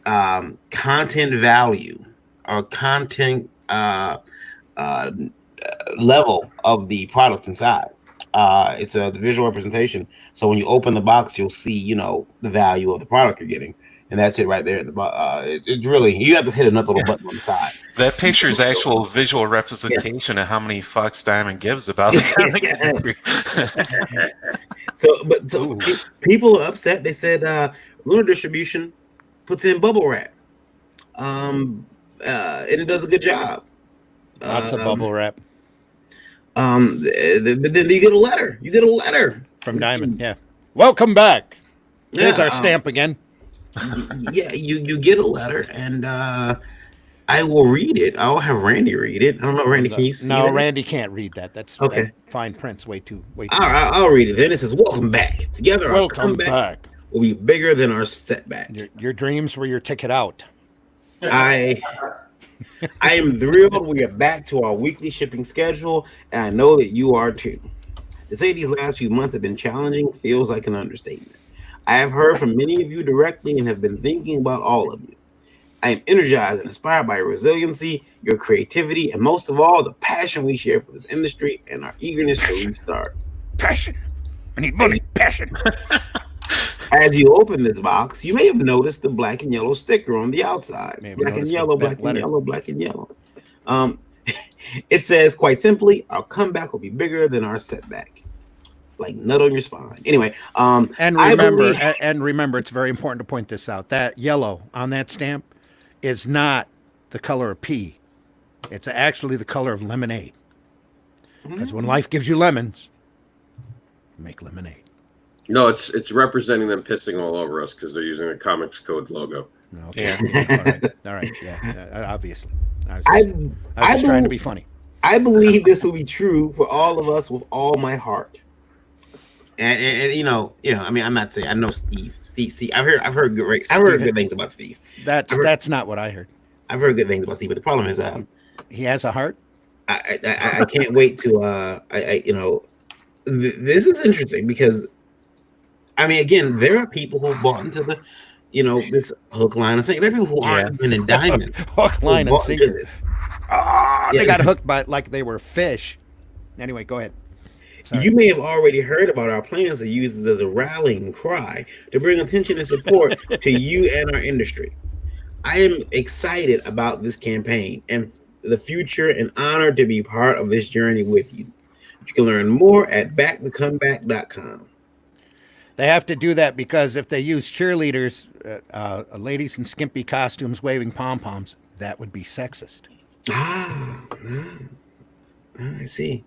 content value or content level of the product inside. It's a visual representation. So when you open the box, you'll see, the value of the product you're getting. And that's it right there. In the it's really, you have to hit another little button on the side. That picture is actual visual representation of how many fucks Diamond gives about the So people are upset. They said Lunar Distribution puts in bubble wrap. And it does a good job. Lots of bubble wrap. But then you get a letter. You get a letter from Diamond. Yeah. Welcome back. Here's our stamp again. Yeah, you get a letter, and I will read it. I'll have Randy read it. I don't know, Randy, can you see it? No, Randy can't read that. That's okay. That fine print's way too. All right, I'll read it. Then it says, "Welcome back. Together, our comeback will be bigger than our setback. Your dreams were your ticket out." I am thrilled we are back to our weekly shipping schedule, and I know that you are too. To say these last few months have been challenging feels like an understatement. I have heard from many of you directly and have been thinking about all of you. I am energized and inspired by your resiliency, your creativity, and most of all, the passion we share for this industry and our eagerness to restart. Passion. I need money. Passion. As you open this box, you may have noticed the black and yellow sticker on the outside. Black and yellow, black and yellow, black and yellow. It says, quite simply, our comeback will be bigger than our setback. Like nut on your spine. Anyway, and remember, it's very important to point this out. That yellow on that stamp is not the color of pea. It's actually the color of lemonade. Because when life gives you lemons, make lemonade. No, it's representing them pissing all over us because they're using the Comics Code logo. Okay. Yeah. All right. Yeah. Obviously, I was I, just, I was trying to be funny. I believe this will be true for all of us with all my heart. And you know, I mean, I'm not saying I know Steve. I've heard good things about Steve. That's not what I heard. I've heard good things about Steve, but the problem is, He has a heart. I can't wait to this is interesting because, I mean, again, there are people who bought into the, this hook, line, and sinker. There are people who aren't even in diamond. Hook, line, and sinker. They got Yeah. hooked by like they were fish. Anyway, go ahead. Sorry. You may have already heard about our plans to use this as a rallying cry to bring attention and support to you and our industry. I am excited about this campaign and the future and honored to be part of this journey with you. You can learn more at backthecomeback.com. They have to do that because if they use cheerleaders, ladies in skimpy costumes waving pom poms, that would be sexist. I see.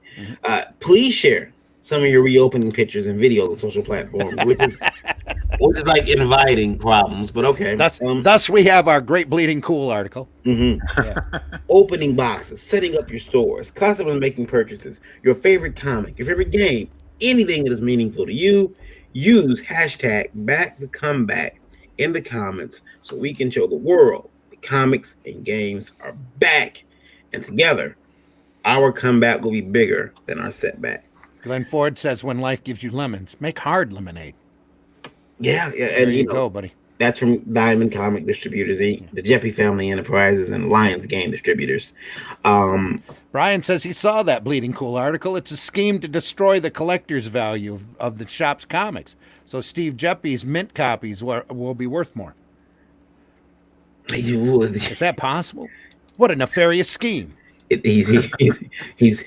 Please share some of your reopening pictures and videos on social platforms, which is like inviting problems, but okay. Thus we have our Great Bleeding Cool article. Yeah. Opening boxes, setting up your stores, constantly making purchases, your favorite comic, your favorite game, anything that is meaningful to you. Use hashtag #BackTheComeback in the comments so we can show the world that comics and games are back, and together our comeback will be bigger than our setback. Glenn Ford says, when life gives you lemons, make hard lemonade. Yeah, There and you go, buddy. That's from Diamond Comic Distributors, the Jeppy Family Enterprises, and Lions Game Distributors. Brian says he saw that Bleeding Cool article. It's a scheme to destroy the collector's value of the shop's comics. So Steve Jeppy's mint copies will be worth more. Is that possible? What a nefarious scheme. He's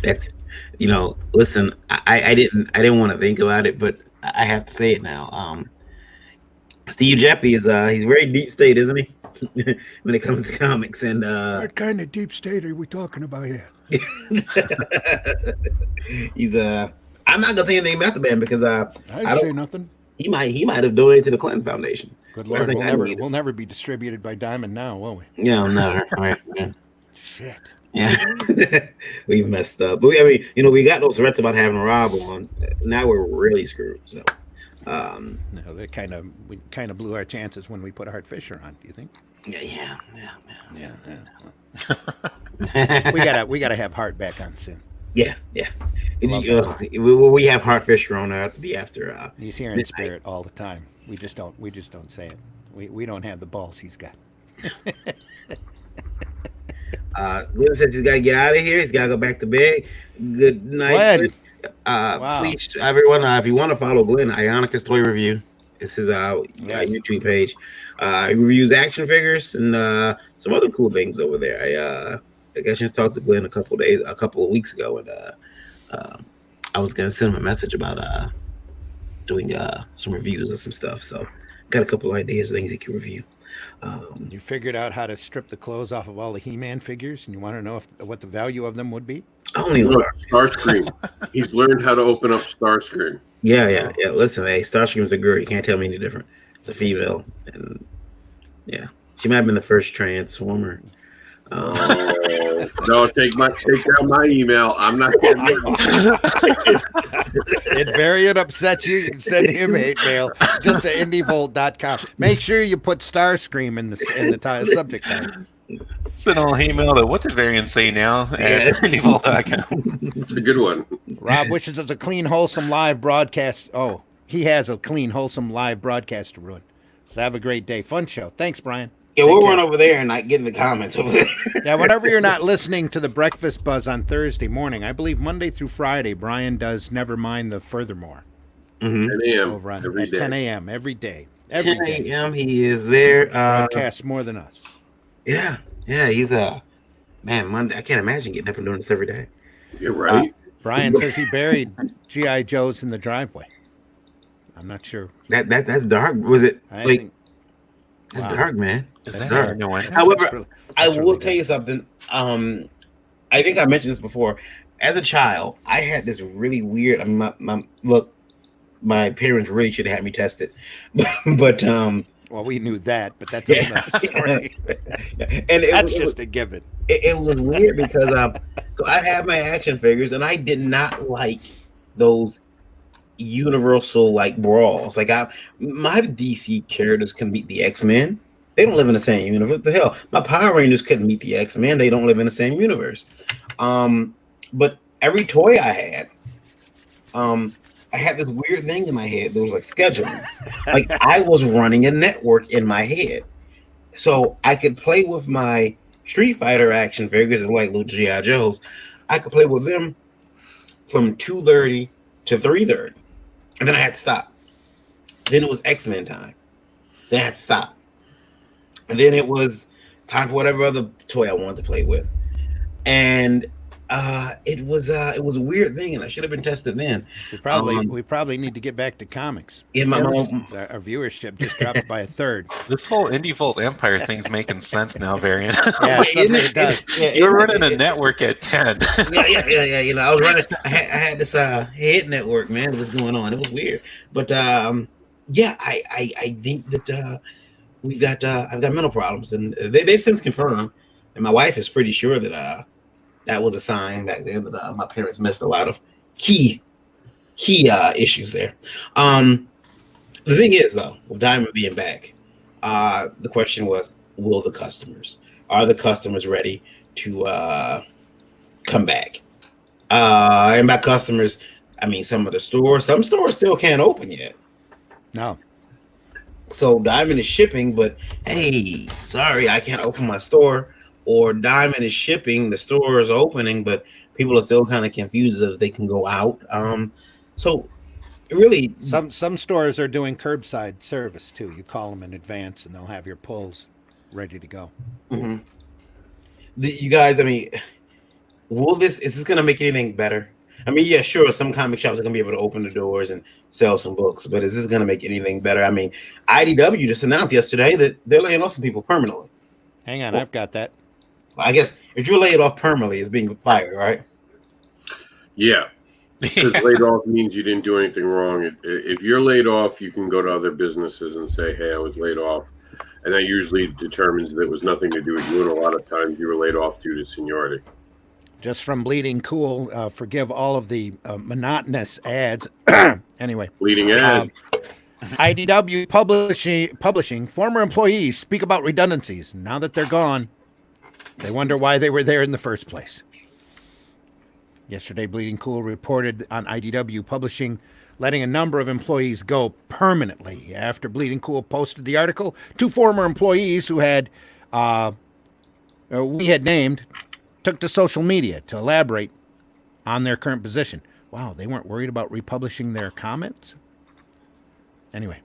that's, listen, I didn't want to think about it, but I have to say it now. Steve Jeppy is he's very deep state, isn't he? When it comes to comics, and What kind of deep state are we talking about here? he's I'm not gonna say anything about the man because I didn't say nothing. he might have donated to the Clinton Foundation. Good So I Lord, think we'll never be distributed by Diamond now, will we? Yeah, never. Right. Shit. Yeah, we've messed up. But we got those threats about having Rob on. Now we're really screwed. So, No, we kind of blew our chances when we put Art Fisher on. Do you think? yeah. We gotta have Hart back on soon. Yeah. We have Hart Fisher on. To be after. He's here in spirit all the time. We just don't say it. We don't have the balls he's got. Glenn says he's got to get out of here. He's got to go back to bed. Good night. Glenn. Wow. Please, everyone, if you want to follow Glenn, Ionica's Toy Review. This is our YouTube page. He reviews action figures and some other cool things over there. I got a chance to talk to Glenn a couple of weeks ago, and I was gonna send him a message about doing some reviews of some stuff. So, got a couple of ideas of things he can review. You figured out how to strip the clothes off of all the He-Man figures, and you want to know what the value of them would be? Starscream. He's learned how to open up Starscream. Yeah. Listen, hey, Starscream's a girl. You can't tell me any different. It's a female, and yeah, she might have been the first Transformer. No, take down my email. I'm not getting it. If Varian upsets you, you can send him hate mail just to indievolt.com. Make sure you put Starscream in the subject line. Send an email to what did Varian say now at indievolt.com. It's a good one. Rob wishes us a clean, wholesome live broadcast. Oh, he has a clean, wholesome live broadcast to ruin. So have a great day. Fun show. Thanks, Brian. Yeah, we'll run over there and not get in the comments over there. Yeah, whenever you're not listening to the Breakfast Buzz on Thursday morning, I believe Monday through Friday, Brian does Never Mind the Furthermore. 10 a.m. Over on, every at day. 10 a.m. every day. 10 a.m. He is there. Broadcasts more than us. Yeah, he's man. Monday, I can't imagine getting up and doing this every day. You're right. Brian says he buried G.I. Joes in the driveway. I'm not sure. That's dark. Was it It's dark, man. Is It's that dark. right? However, I will really tell you something. I think I mentioned this before. As a child, I had this really weird. Look, my parents really should have had me tested, but Well, we knew that, but that's yeah, another story. and That's just a given. it was weird because so I have my action figures, and I did not like those universal like brawls. Like my DC characters can beat the X-Men. They don't live in the same universe. What the hell? My Power Rangers couldn't beat the X-Men. They don't live in the same universe. But every toy I had this weird thing in my head that was like scheduling. Like I was running a network in my head. So I could play with my Street Fighter action figures and like little G.I. Joes. I could play with them from 2:30 to 3:30. And then I had to stop. Then it was X-Men time. Then I had to stop. And then it was time for whatever other toy I wanted to play with. And it was a weird thing, and I should have been tested then. We probably need to get back to comics. In my Our viewership just dropped by a third. This whole Indie Volt Empire thing's making sense now, Varian. Yeah, suddenly it does. You're running a network at 10. yeah. You know, I was running. I had this head network, man. What was going on? It was weird, but yeah, I think that I've got mental problems, and they've since confirmed, and my wife is pretty sure that that was a sign back then that my parents missed a lot of key issues there. The thing is, though, with Diamond being back, the question was, are the customers ready to come back? And by customers, I mean some stores still can't open yet. No. So Diamond is shipping, but hey, sorry, I can't open my store. Or Diamond is shipping, the store is opening, but people are still kind of confused if they can go out. So really, some stores are doing curbside service too. You call them in advance, and they'll have your pulls ready to go. Mm-hmm. You guys, I mean, is this going to make anything better? I mean, yeah, sure, some comic shops are going to be able to open the doors and sell some books, but is this going to make anything better? I mean, IDW just announced yesterday that they're laying off some people permanently. Hang on, I've got that. I guess if you're laid off permanently, it's being fired, right? Yeah. Because laid off means you didn't do anything wrong. If you're laid off, you can go to other businesses and say, hey, I was laid off. And that usually determines that it was nothing to do with you. And a lot of times you were laid off due to seniority. Just from Bleeding Cool, forgive all of the monotonous ads. Anyway. Bleeding ad. IDW publishing, former employees speak about redundancies. Now that they're gone, they wonder why they were there in the first place. Yesterday, Bleeding Cool reported on IDW Publishing letting a number of employees go permanently. After Bleeding Cool posted the article, two former employees who we had named took to social media to elaborate on their current position. Wow, they weren't worried about republishing their comments? Anyway,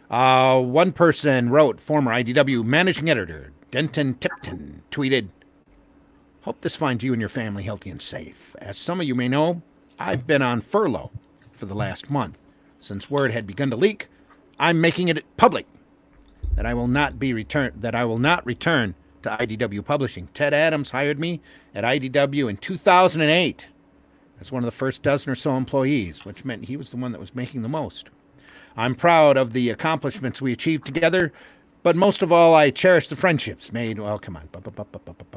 one person wrote, former IDW managing editor Denton Tipton tweeted, hope this finds you and your family healthy and safe. As some of you may know, I've been on furlough for the last month. Since word had begun to leak, I'm making it public that I will not return to IDW Publishing. Ted Adams hired me at IDW in 2008 as one of the first dozen or so employees, which meant he was the one that was making the most. I'm proud of the accomplishments we achieved together, but most of all, I cherish the friendships made. Well, come on.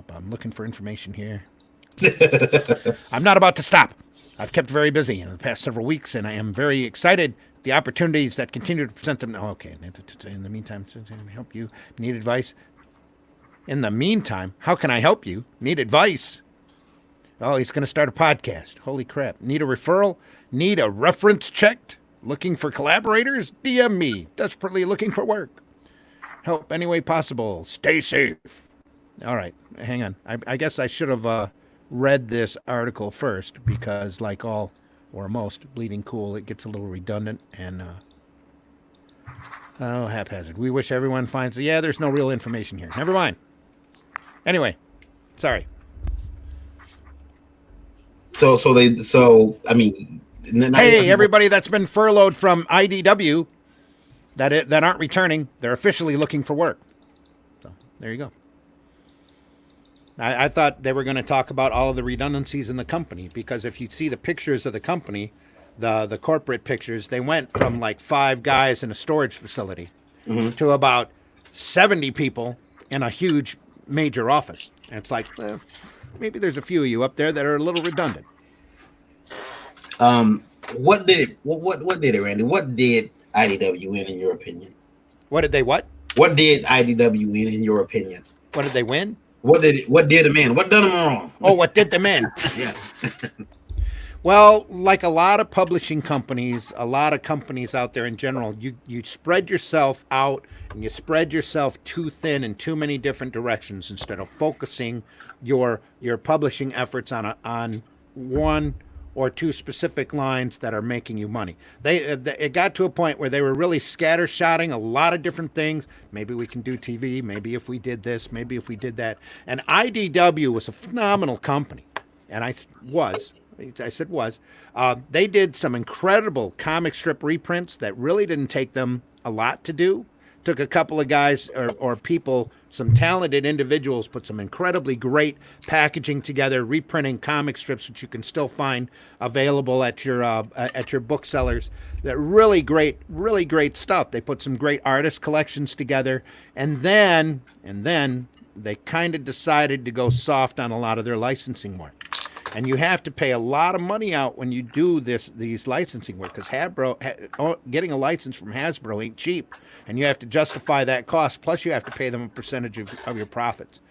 I'm looking for information here. I'm not about to stop. I've kept very busy in the past several weeks, and I am very excited the opportunities that continue to present them. Okay. In the meantime, help you. Need advice? In the meantime, how can I help you? Need advice? Oh, he's going to start a podcast. Holy crap. Need a referral? Need a reference checked? Looking for collaborators? DM me. Desperately looking for work. Help any way possible. Stay safe. All right. Hang on. I guess I should have read this article first because like all or most Bleeding Cool, it gets a little redundant and haphazard. We wish everyone finds... Yeah, there's no real information here. Never mind. Anyway, sorry. So I mean... Hey, everybody that's been furloughed from IDW that aren't returning, they're officially looking for work. So there you go. I thought they were going to talk about all of the redundancies in the company because if you see the pictures of the company the corporate pictures, they went from like 5 guys in a storage facility Mm-hmm. to about 70 people in a huge major office. And it's like, maybe there's a few of you up there that are a little redundant. What did it? What did it, Randy? What did IDW win in your opinion? What did they what? What did IDW win in your opinion? What did they win? What did the man? What done them wrong? Oh, what did the men? Yeah. Well, like a lot of publishing companies, a lot of companies out there in general, you spread yourself out and you spread yourself too thin in too many different directions instead of focusing your publishing efforts on one or two specific lines that are making you money. It got to a point where they were really scattershotting a lot of different things. Maybe we can do TV. Maybe if we did this. Maybe if we did that. And IDW was a phenomenal company, and I said was. They did some incredible comic strip reprints that really didn't take them a lot to do. Took a couple of guys or people, some talented individuals, put some incredibly great packaging together, reprinting comic strips which you can still find available at your booksellers. That really great stuff. They put some great artist collections together, and then they kind of decided to go soft on a lot of their licensing work. And you have to pay a lot of money out when you do these licensing work, because getting a license from Hasbro ain't cheap, and you have to justify that cost. Plus, you have to pay them a percentage of your profits.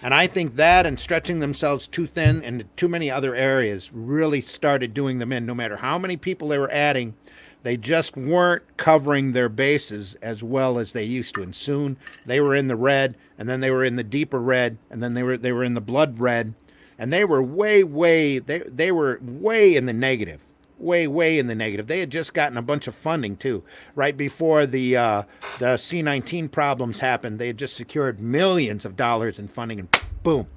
And I think that and stretching themselves too thin into too many other areas really started doing them in. No matter how many people they were adding, they just weren't covering their bases as well as they used to. And soon they were in the red, and then they were in the deeper red, and then they were in the blood red. And they were way in the negative, way in the negative. They had just gotten a bunch of funding too, right before the C-19 problems happened. They had just secured millions of dollars in funding, and boom!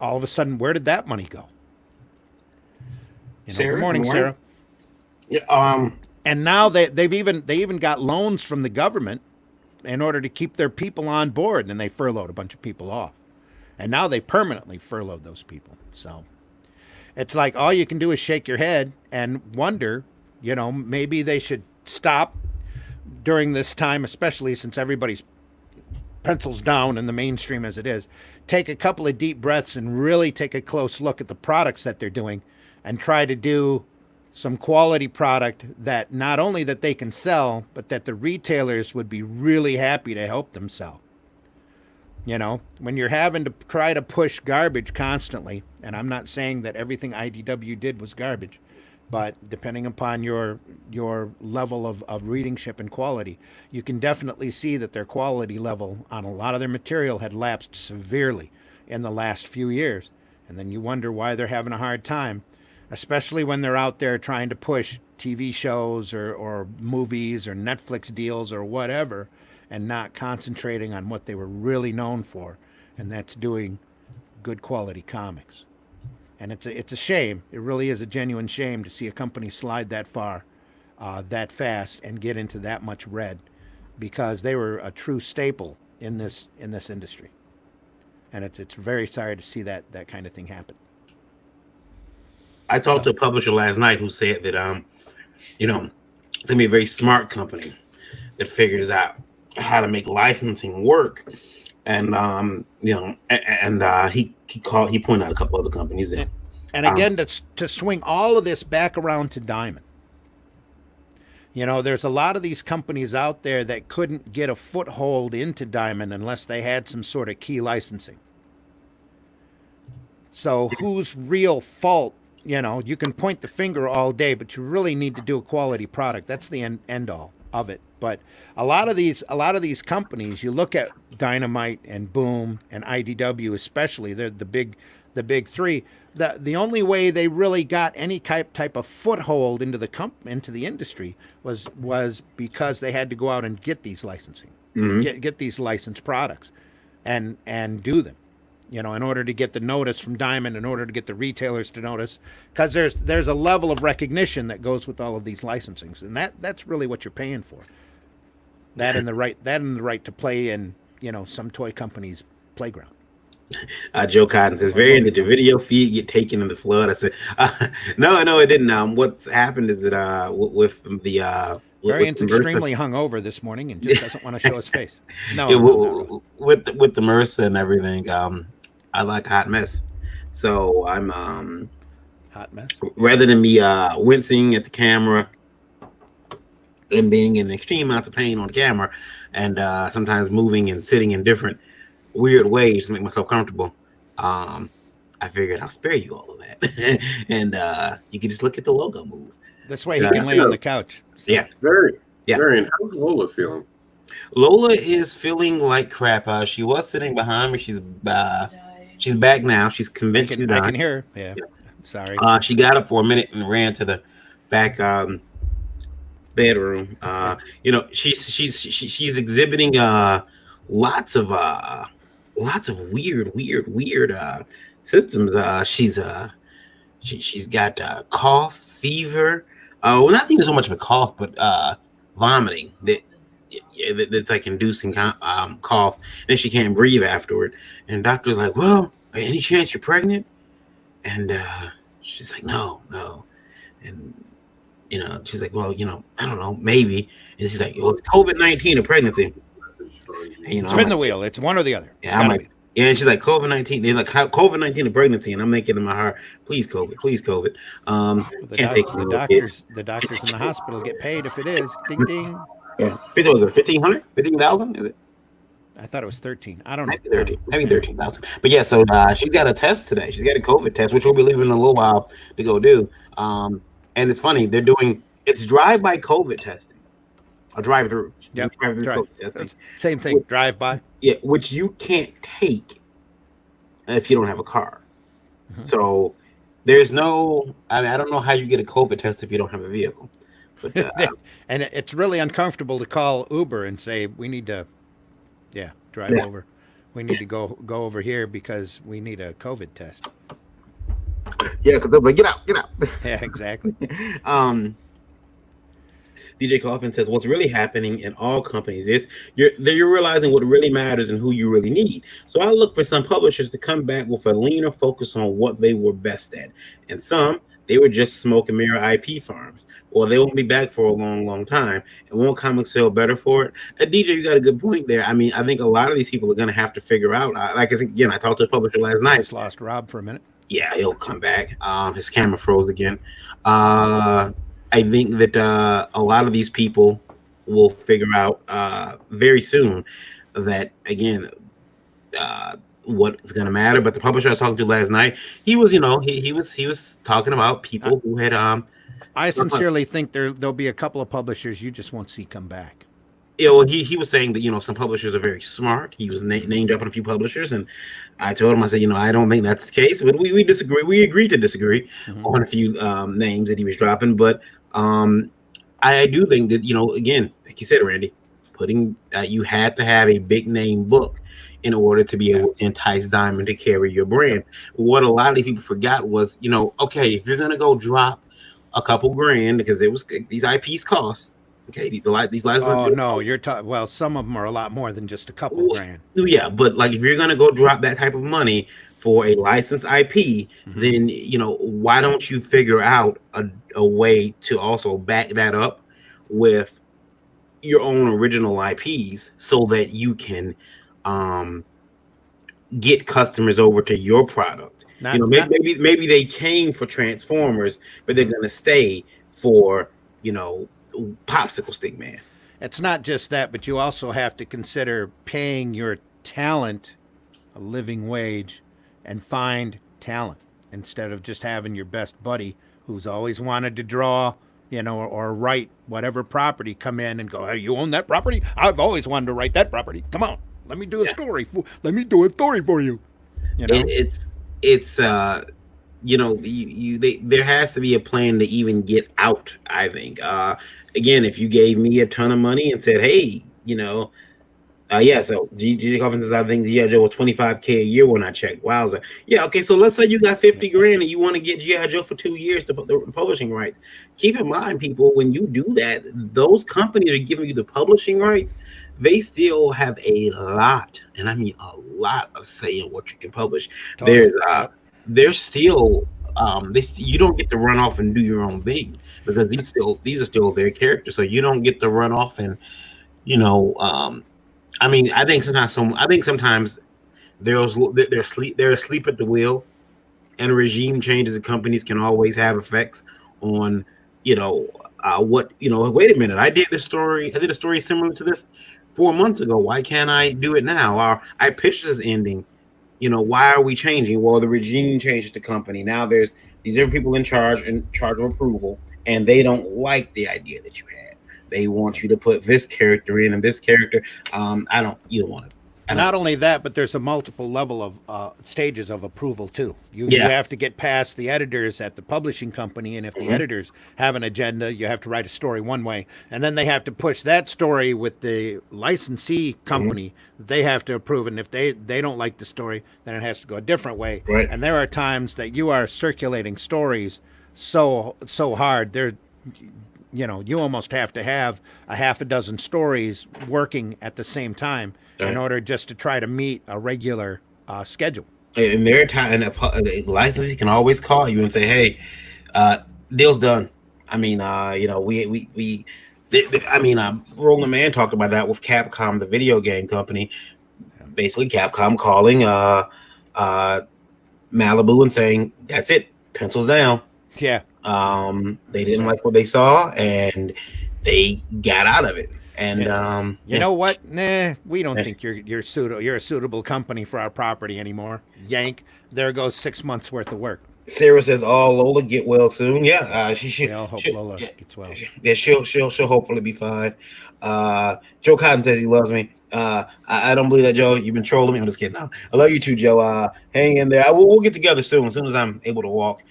All of a sudden, where did that money go? Sarah, good morning, Sarah. Yeah, And now they even got loans from the government in order to keep their people on board, and they furloughed a bunch of people off. And now they permanently furloughed those people. So it's like all you can do is shake your head and wonder, maybe they should stop during this time, especially since everybody's pencils down in the mainstream as it is. Take a couple of deep breaths and really take a close look at the products that they're doing and try to do some quality product that not only that they can sell, but that the retailers would be really happy to help them sell. When you're having to try to push garbage constantly, and I'm not saying that everything IDW did was garbage, but depending upon your level of readingship and quality, you can definitely see that their quality level on a lot of their material had lapsed severely in the last few years. And then you wonder why they're having a hard time, especially when they're out there trying to push TV shows or movies or Netflix deals or whatever, and not concentrating on what they were really known for, and that's doing good quality comics. And it's a shame. It really is a genuine shame to see a company slide that far, that fast, and get into that much red, because they were a true staple in this industry. And it's very sorry to see that kind of thing happen. I talked to a publisher last night who said that it's gonna be a very smart company that figures out how to make licensing work, and he pointed out a couple other companies there. And again, to swing all of this back around to Diamond, there's a lot of these companies out there that couldn't get a foothold into Diamond unless they had some sort of key licensing. So whose real fault? You can point the finger all day, but you really need to do a quality product. That's the end all of it. But a lot of these companies, you look at Dynamite and Boom and IDW especially, they're the big three. The only way they really got any type of foothold into the industry was because they had to go out and get these licensing, get these licensed products, and do them. In order to get the notice from Diamond, in order to get the retailers to notice, because there's a level of recognition that goes with all of these licensings, and that's really what you're paying for. That and the right to play in some toy company's playground. Joe Cotton says, "Varian, did your video feed get taken in the flood?" I said, "No, it didn't. What's happened is that with the Varian's the MRSA, extremely hungover this morning and just doesn't want to show his face. No, yeah, no. with the MRSA and everything, I like a hot mess. So I'm Hot mess. rather than me wincing at the camera and being in extreme amounts of pain on the camera, and sometimes moving and sitting in different weird ways to make myself comfortable. I figured I'll spare you all of that, and you can just look at the logo move. This way he can lay on the couch. So. Yeah, Very. Yeah. Very. And how's Lola feeling? Lola is feeling like crap. She was sitting behind me. She's back now. She's convinced she's I dying. can hear her. Yeah. Sorry. She got up for a minute and ran to the back bedroom. She's exhibiting lots of weird symptoms. She's got cough, fever. Well, not even so much of a cough, but vomiting that's like inducing cough. And she can't breathe afterward. And doctor's like, "Well, any chance you're pregnant?" And she's like, no. And she's like, "Well, I don't know, maybe." And she's like, "Well, it's COVID-19 or pregnancy." And, Spin the wheel. It's one or the other. Yeah, I'm like, yeah, and she's like, "COVID-19." They're like, COVID-19 and pregnancy, and I'm thinking in my heart, please COVID. The doctors in the hospital get paid if it is. Ding ding. Yeah, was it 1,500, 15,000? Is it? I thought it was 13. I don't know. Maybe 13,000. But yeah, so she's got a test today. She's got a COVID test, which we'll be leaving in a little while to go do. And it's funny, it's drive-by COVID testing, or drive-through. Yep. Drive-through COVID testing. Same thing. Drive-by. Yeah, which you can't take if you don't have a car. Mm-hmm. So there's no. I don't know how you get a COVID test if you don't have a vehicle. But, and it's really uncomfortable to call Uber and say we need to. Yeah, drive over. We need to go over here because we need a COVID test. Yeah, because they'll be like, get out. Yeah, exactly. DJ Coffin says, "What's really happening in all companies is you're realizing what really matters and who you really need. So I look for some publishers to come back with a leaner focus on what they were best at, and some they were just smoke and mirror IP farms, or they won't be back for a long, long time. And won't comics sell better for it?" DJ, you got a good point there. I mean, I think a lot of these people are going to have to figure out. I talked to a publisher last night. Just lost Rob for a minute. Yeah, he'll come back. His camera froze again. I think that a lot of these people will figure out very soon that, again, what's going to matter. But the publisher I was talking to last night, he was talking about people who had. I sincerely think there'll be a couple of publishers you just won't see come back. Yeah, well, he was saying that some publishers are very smart. He was name dropping a few publishers, and I told him, I said, I don't think that's the case. But we disagree. We agreed to disagree on a few names that he was dropping. But I do think that again, like you said, Randy, putting you had to have a big name book in order to be able to entice Diamond to carry your brand. What a lot of these people forgot was, okay, if you're gonna go drop a couple grand, because these IPs cost. Okay, these licenses. Oh no, you're talking. Well, some of them are a lot more than just a couple grand. Yeah, but like if you're gonna go drop that type of money for a licensed IP, then why don't you figure out a way to also back that up with your own original IPs so that you can get customers over to your product. Maybe they came for Transformers, but they're gonna stay for Popsicle Stick Man. It's not just that, but you also have to consider paying your talent a living wage and find talent instead of just having your best buddy who's always wanted to draw, or write whatever property come in and go, "Hey, you own that property? I've always wanted to write that property. Come on, let me do a story. Let me do a story for you." There has to be a plan to even get out. I think. Again, if you gave me a ton of money and said, "Hey, so G.J. Coffin says, I think G.I. Joe was $25K a year when I checked." Wowza. Yeah, okay, so let's say you got 50 grand and you want to get G.I. Joe for 2 years to put the publishing rights. Keep in mind, people, when you do that, those companies are giving you the publishing rights. they still have a lot, and I mean a lot of say in what you can publish. Totally. Yep. There's still you don't get to run off and do your own thing because these are still their characters, so you don't get to run off and you know I mean I think sometimes they're asleep at the wheel, and regime changes in companies can always have effects on you know what wait a minute, I did a story similar to this 4 months ago, why can't I do it now, or I pitched this ending, why are we changing? Well, the regime changed the company. Now there's these different people in charge of approval, and they don't like the idea that you had. They want you to put this character in and this character. I don't. You don't want to. I don't. Not only that, but there's a multiple level of stages of approval too. You Yeah. have to get past the editors at the publishing company, and if the editors have an agenda, you have to write a story one way, and then they have to push that story with the licensee company. They have to approve, and if they don't like the story, then it has to go a different way. Right. And there are times that you are circulating stories so hard. You almost have to have a half a dozen stories working at the same time Right. in order just to try to meet a regular schedule. And there are times, and the licensee can always call you and say, "Hey, deal's done." I mean, Roland Mann talked about that with Capcom, the video game company. Basically, Capcom calling Malibu and saying, "That's it, pencils down." Yeah. They didn't like what they saw, and they got out of it. And You know what? Nah, we don't think you're a suitable company for our property anymore. Yank. There goes 6 months worth of work. Sarah says, "Oh, Lola get well soon." Yeah, she should. We all hope Lola gets well. Yeah, she'll hopefully be fine. Joe Cotton says he loves me. I don't believe that, Joe. You've been trolling me. I'm just kidding. No, I love you too, Joe. Hang in there. We'll get together soon, as soon as I'm able to walk.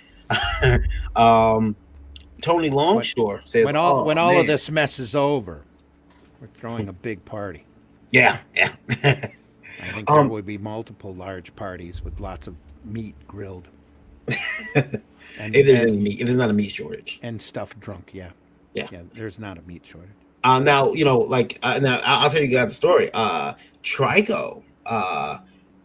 Tony Longshore says, When all man. of this mess is over, we're throwing a big party. Yeah. I think there would be multiple large parties with lots of meat grilled. And, if there's not a meat shortage, and stuff drunk, yeah. There's not a meat shortage. Now now I'll tell you guys the story. Trico,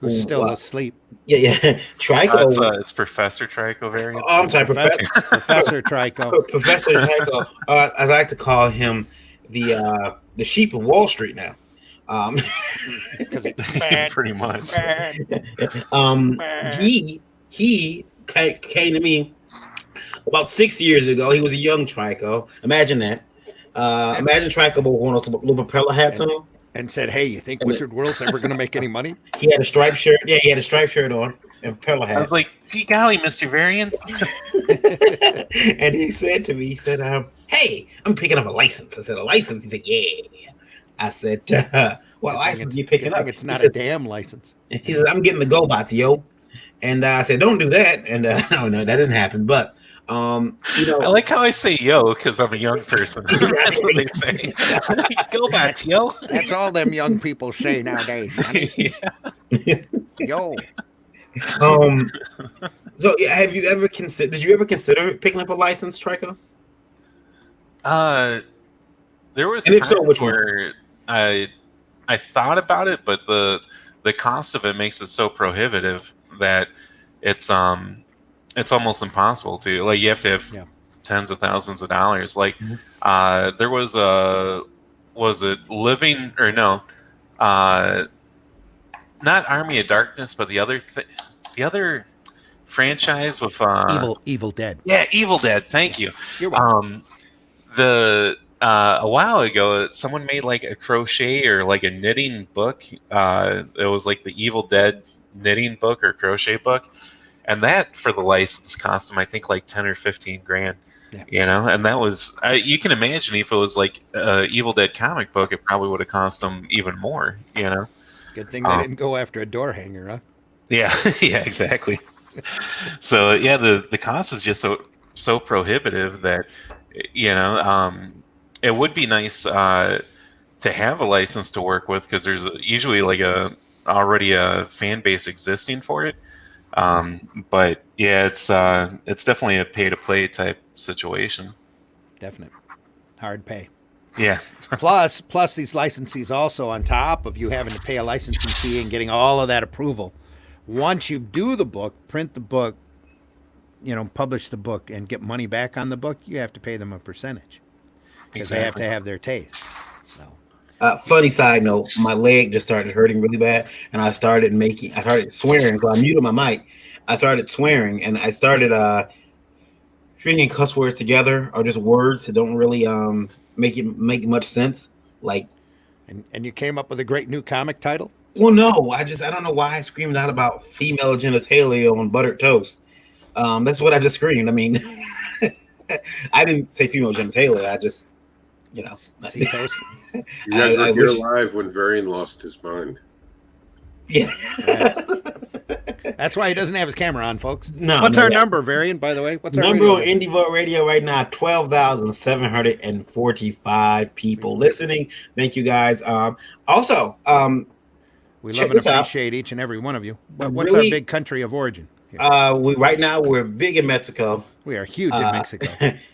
Who's still asleep? Yeah, Trico. It's Professor Trico variant. Oh, I'm sorry, Professor Trico. Professor Trico. As I like to call him, the sheep of Wall Street now. Pretty much. He came to me about 6 years ago. He was a young Trico. Imagine that. Imagine Trico with one of those little propeller hats on. And said, "Hey, you think Wizard World's ever going to make any money?" He had a striped shirt. Yeah, he had a striped shirt on and propeller hat. I was like, "Gee golly, Mr. Varian." And he said to me, "Hey, I'm picking up a license." I said, "A license?" He said, "Yeah." I said, "What license are you picking up?" It's not a damn license. He said, "I'm getting the GoBots, yo." And I said, "Don't do that." And no, that didn't happen. But I like how I say "yo" because I'm a young person. That's what they say. Go back, yo. That's all them young people say nowadays. Yeah. Yo. So have you ever considered? Did you ever consider picking up a license, Trico? There was And if so, times which one? where I thought about it, but the cost of it makes it so prohibitive that it's almost impossible to, like, you have to have tens of thousands of dollars. Like there was it Living, or no, not Army of Darkness, but the other franchise with Evil Dead. Yeah, Evil Dead. Thank you. You're welcome. A while ago, someone made like a crochet or like a knitting book. It was like the Evil Dead knitting book or crochet book, and that for the license cost them, I think, like 10 or 15 grand. Yeah. And that was, you can imagine if it was like a Evil Dead comic book, it probably would have cost them even more. Good thing they didn't go after a door hanger, huh? Yeah, yeah, exactly. So yeah, the cost is just so prohibitive that it would be nice to have a license to work with, because there's usually like already a fan base existing for it. But yeah, it's definitely a pay to play type situation. Definite. Hard pay. Yeah. plus these licensees also on top of you having to pay a licensing fee and getting all of that approval. Once you do the book, print the book, publish the book and get money back on the book, you have to pay them a percentage because they have to have their taste. So. Funny side note, my leg just started hurting really bad, and I started swearing. So I muted my mic. I started swearing, and I started stringing cuss words together, or just words that don't really make much sense. Like, and you came up with a great new comic title. Well, no, I don't know why I screamed out about female genitalia on buttered toast. That's what I just screamed. I mean, I didn't say female genitalia. I just, See toast. I wish... live when Varian lost his mind. Yeah. That's why he doesn't have his camera on, folks. What's our number, Varian, by the way? What's our number on Indie Vote Radio right now? 12,745 people listening. Thank you, guys. Also, we love and appreciate each and every one of you. What's our big country of origin? Right now we're big in Mexico. We are huge in Mexico.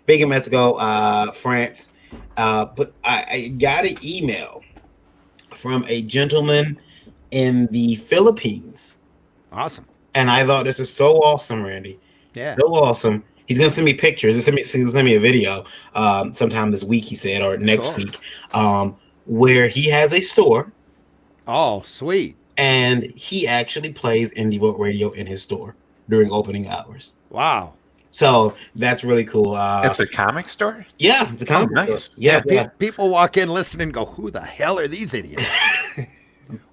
Big in Mexico, France. But I got an email from a gentleman in the Philippines. Awesome. And I thought this is so awesome, Randy. Yeah. So awesome. He's gonna send me pictures. He's gonna send me a video sometime this week, he said, or next week, where he has a store. Oh, sweet. And he actually plays Indie Vote Radio in his store during opening hours. Wow. So that's really cool. It's a comic store? Yeah, it's a comic store. Nice. Yeah. People walk in, listen, and go, "Who the hell are these idiots?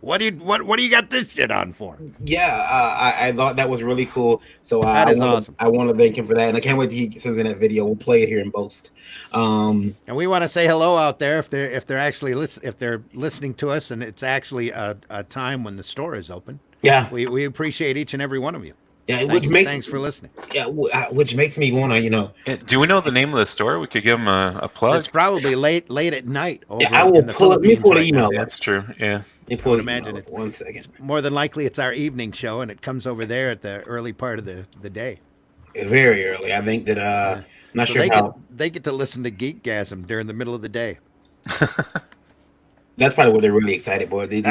What do you got this shit on for?" Yeah, I thought that was really cool. So that is awesome. I want to thank him for that, and I can't wait till he sends in that video. We'll play it here in Boast. And we want to say hello out there if they're actually listening to us, and it's actually a time when the store is open. Yeah, we appreciate each and every one of you. Yeah, thanks for listening. Yeah, which makes me want to, Do we know the name of the store? We could give them a plug. It's probably late at night. I will pull up. Let me pull the email. That's true. Yeah. I would imagine it. 1 second. More than likely, it's our evening show, and it comes over there at the early part of the day. Very early. I think that. I'm not sure how they get to listen to Geekgasm during the middle of the day. That's probably what they're really excited for. Right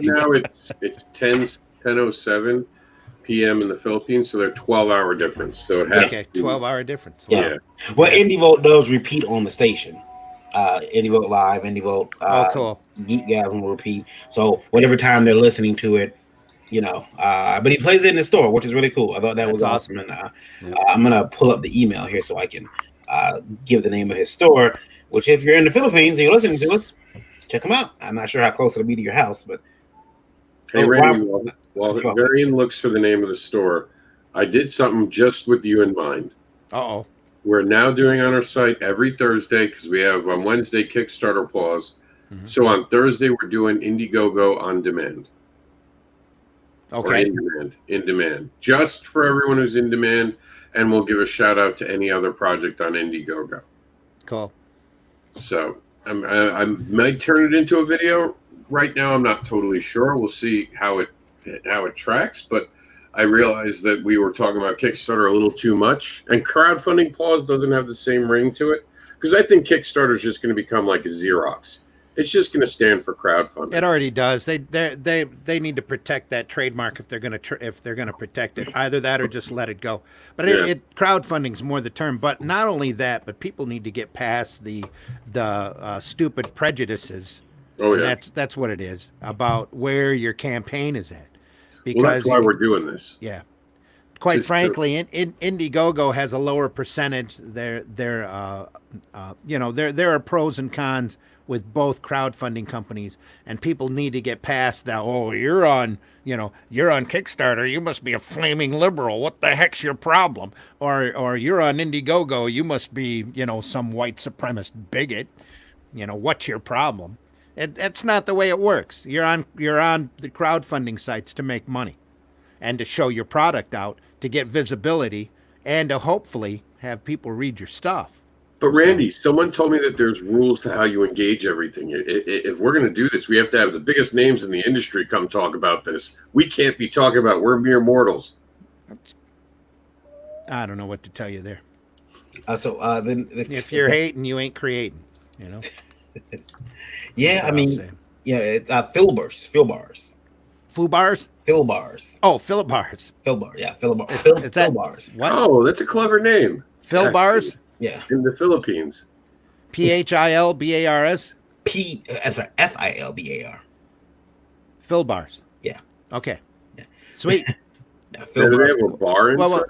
now, it's 10:07 p.m. in the Philippines, so they're 12-hour difference. So it has 12-hour difference. Yeah. Well, Indie Vote does repeat on the station. Indie Vote Live, Indie Vote. Cool. Geekgasm will repeat. So whatever time they're listening to it, but he plays it in the store, which is really cool. I thought that was awesome. And I'm gonna pull up the email here so I can give the name of his store. Which, if you're in the Philippines and you're listening to us, check them out. I'm not sure how close it'll be to your house, but. Hey, Randy, while Varian looks for the name of the store, I did something just with you in mind. Uh-oh. We're now doing on our site every Thursday because we have on Wednesday Kickstarter pause. Mm-hmm. So on Thursday, we're doing Indiegogo on demand. Okay. In demand. Just for everyone who's in demand, and we'll give a shout out to any other project on Indiegogo. Cool. So I might turn it into a video. Right now, I'm not totally sure. We'll see how it tracks, but I realized that we were talking about Kickstarter a little too much, and crowdfunding pause doesn't have the same ring to it because I think Kickstarter is just going to become like a Xerox. It's just going to stand for crowdfunding. It already does. They need to protect that trademark if they're going to protect it. Either that or just let it go. But crowdfunding is more the term. But not only that, but people need to get past the stupid prejudices. Oh yeah, that's what it is about where your campaign is at. Because that's why we're doing this. Yeah, quite frankly, Indiegogo has a lower percentage. There are pros and cons with both crowdfunding companies, and people need to get past that. Oh, you're on Kickstarter, you must be a flaming liberal. What the heck's your problem? Or you're on Indiegogo, you must be some white supremacist bigot. What's your problem? That's not the way it works. You're on the crowdfunding sites to make money and to show your product out, to get visibility, and to hopefully have people read your stuff. But Randy, someone told me that there's rules to how you engage everything. If we're going to do this, we have to have the biggest names in the industry come talk about this. We can't be talking about we're mere mortals. I don't know what to tell you there. Then if you're hating, you ain't creating. You know. Yeah, I mean, yeah, it's Phil bars. Foo bars. Phil bars. Oh, Philip bars. Phil bar. Yeah, Phil bar. Is Phil that bars. what? Oh, that's a clever name. Phil Yeah. bars. Yeah. In the Philippines. PHILBARS. FILBAR. Phil bars. Yeah. Okay. Yeah. Sweet. Yeah, Do Phil they bars. have a bar inside?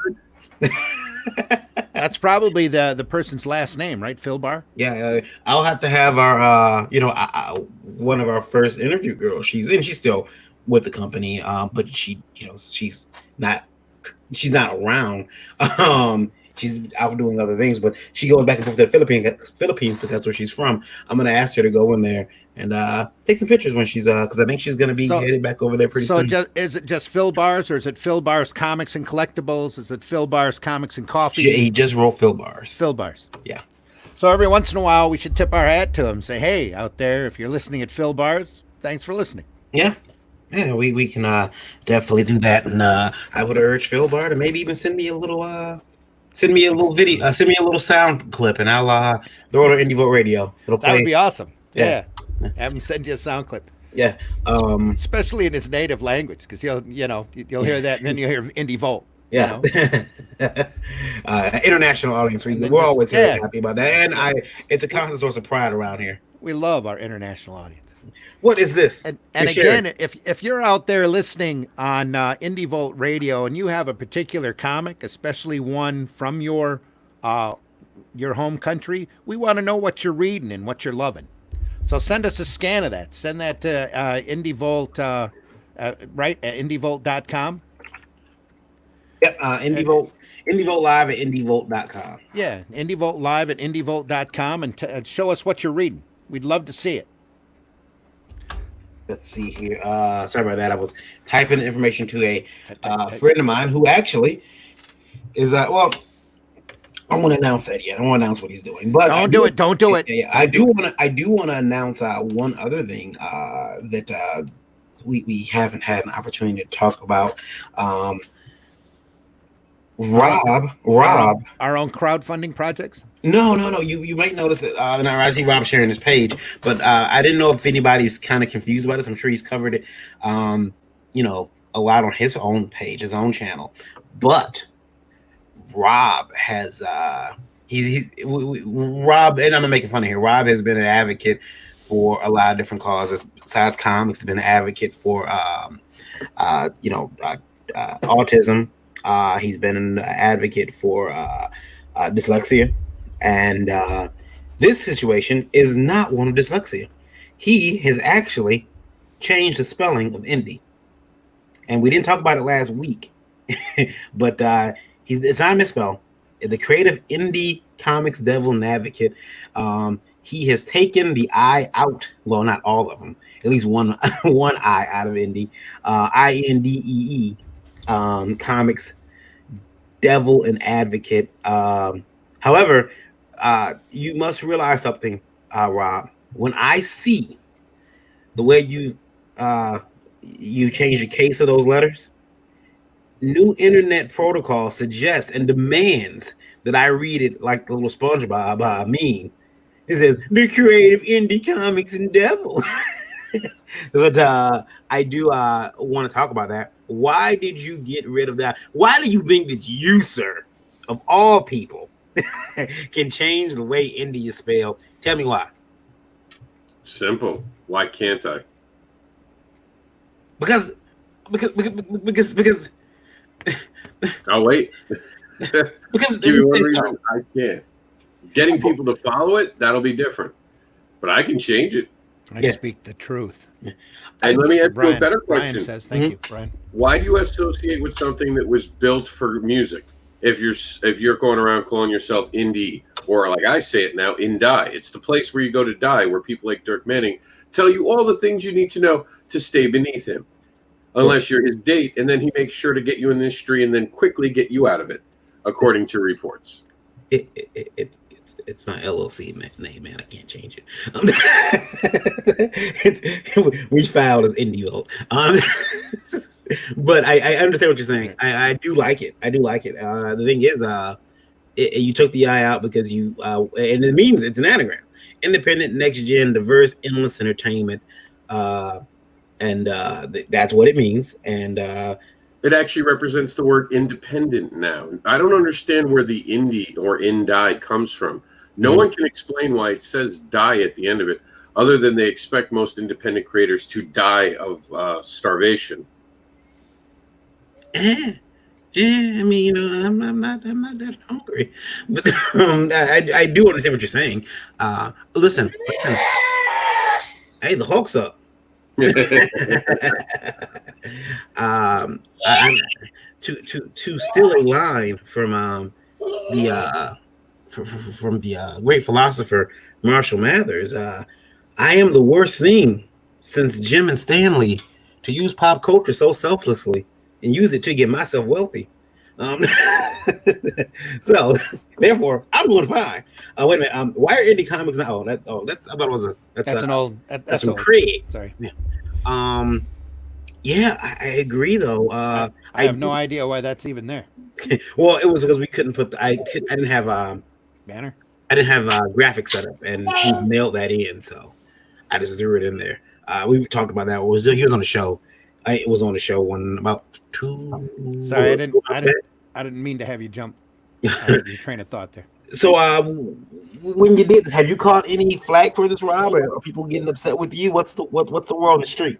That's probably the person's last name, right? Phil Bar. Yeah, I'll have to have our, one of our first interview girls. She's still with the company, but she's not around. She's out doing other things, but she goes back and forth to the Philippines, but that's where she's from. I'm gonna ask her to go in there and take some pictures when she's because I think she's gonna be headed back over there pretty soon. So is it just Phil Bars, or is it Phil Bars Comics and Collectibles? Is it Phil Bars Comics and Coffee? He just wrote Phil Bars. Phil Bars. Yeah. So every once in a while, we should tip our hat to him. Say, hey, out there, if you're listening at Phil Bars, thanks for listening. Yeah. Yeah, we can definitely do that, and I would urge Phil Bar to maybe even send me a little video, send me a little sound clip, and I'll throw it on Indie Vote Radio. It'll play. That would be awesome. Yeah. Have him send you a sound clip. Yeah. Especially in his native language, because you'll hear that, and then you'll hear Indie Volt. Yeah. International audience. We're always very happy about that, and it's a constant source of pride around here. We love our international audience. What is this? And again, if you're out there listening on Indie Volt Radio and you have a particular comic, especially one from your home country, we want to know what you're reading and what you're loving. So send us a scan of that. Send that to Indie Volt, right at indievolt.com. Yeah, Indie Volt Live at indievolt.com. Yeah, Indie Volt Live at indievolt.com, and show us what you're reading. We'd love to see it. Let's see here. Sorry about that. I was typing information to a friend of mine who actually is I won't announce that yet. I don't want to announce what he's doing, but Don't do it. Yeah, I do want to announce one other thing that we haven't had an opportunity to talk about. Rob, our own crowdfunding projects. No. You might notice it. I see Rob sharing his page, but I didn't know if anybody's kind of confused about this. I'm sure he's covered it, a lot on his own page, his own channel. But Rob has Rob, and I'm not making fun of here. Rob has been an advocate for a lot of different causes besides comics. He's been an advocate for autism. He's been an advocate for dyslexia. And this situation is not one of dyslexia. He has actually changed the spelling of indie. And we didn't talk about it last week. But it's not misspelled. The creative indie comics devil and advocate. He has taken the I out. Well, not all of them. At least one I out of indie. INDEE. Comics devil and advocate. However, you must realize something, Rob. When I see the way you change the case of those letters, new internet protocol suggests and demands that I read it like the little SpongeBob meme. It says the creative indie comics and devil. But I do want to talk about that. Why did you get rid of that? Why do you think that you, sir, of all people, can change the way indie is spelled? Tell me why. Simple. Why can't I? Because I'll wait. because Give me one reason I can't. Getting people to follow it, that'll be different. But I can change it. I speak the truth. And let me ask you a better question. Brian says, thank you, Brian. Why do you associate with something that was built for music? If you're going around calling yourself indie, or like I say it now, iNDIE, it's the place where you go to die, where people like Dirk Manning tell you all the things you need to know to stay beneath him, unless you're his date, and then he makes sure to get you in the industry and then quickly get you out of it, according to reports. It's my LLC name, man. I can't change it. We filed as Indie Vote. But I understand what you're saying. I do like it. The thing is, you took the I out because you, and it means it's an anagram. independent, next gen, diverse, endless entertainment, and that's what it means. And It actually represents the word independent now. I don't understand where the indie or indie comes from. No one can explain why it says die at the end of it, other than they expect most independent creators to die of starvation. I mean, I'm not that hungry, but I do understand what you're saying. Listen. Hey, the Hawk's up. To steal a line from the great philosopher Marshall Mathers, I am the worst thing since Jim and Stanley to use pop culture so selflessly and use it to get myself wealthy. So therefore, I'm doing fine. Wait a minute. Why are indie comics now? That's I thought it was That's an old. That's from old. Craig. Sorry. Yeah, I agree though. I have no idea why that's even there. Well, it was because we couldn't put. I didn't have Banner. I didn't have graphics set up, and he mailed that in, so I just threw it in there. We talked about that. He was on the show. It was on the show one about 2. Sorry, I didn't mean to have you jump out of your train of thought there. So, when you did, have you caught any flack for this, Rob? Or are people getting upset with you? What's the word on the street?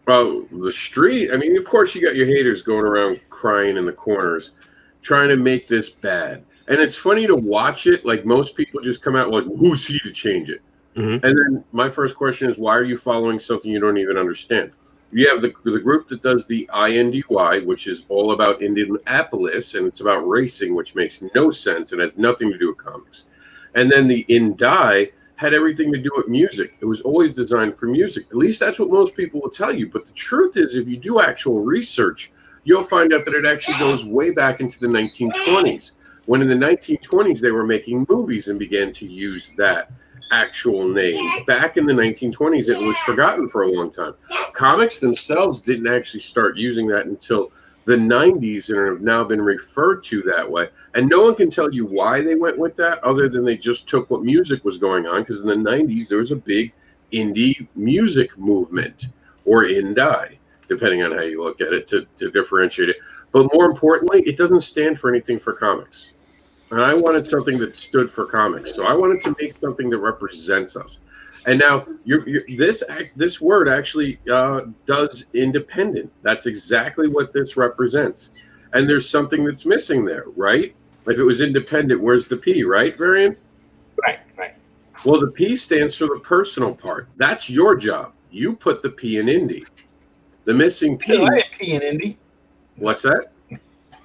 Well, the street, I mean, of course you got your haters going around crying in the corners, trying to make this bad. And it's funny to watch it. Like, most people just come out like, who's he to change it? Mm-hmm. And then my first question is, why are you following something you don't even understand? You have the group that does the iNDIE, which is all about Indianapolis, and it's about racing, which makes no sense and has nothing to do with comics. And then the iNDIE had everything to do with music. It was always designed for music. At least that's what most people will tell you. But the truth is, if you do actual research, you'll find out that it actually goes way back into the 1920s, when in the 1920s they were making movies and began to use that actual name. Back in the 1920s, it was forgotten for a long time. Comics themselves didn't actually start using that until the 90s and have now been referred to that way. And no one can tell you why they went with that other than they just took what music was going on, because in the 90s there was a big indie music movement, or indie, depending on how you look at it, to differentiate it. But more importantly, it doesn't stand for anything for comics. And I wanted something that stood for comics. So I wanted to make something that represents us. And now this word actually does independent. That's exactly what this represents. And there's something that's missing there, right? If it was independent, where's the P, right, Varian? Right. Well, the P stands for the personal part. That's your job. You put the P in indie. The missing P. I didn't pee in indie. What's that?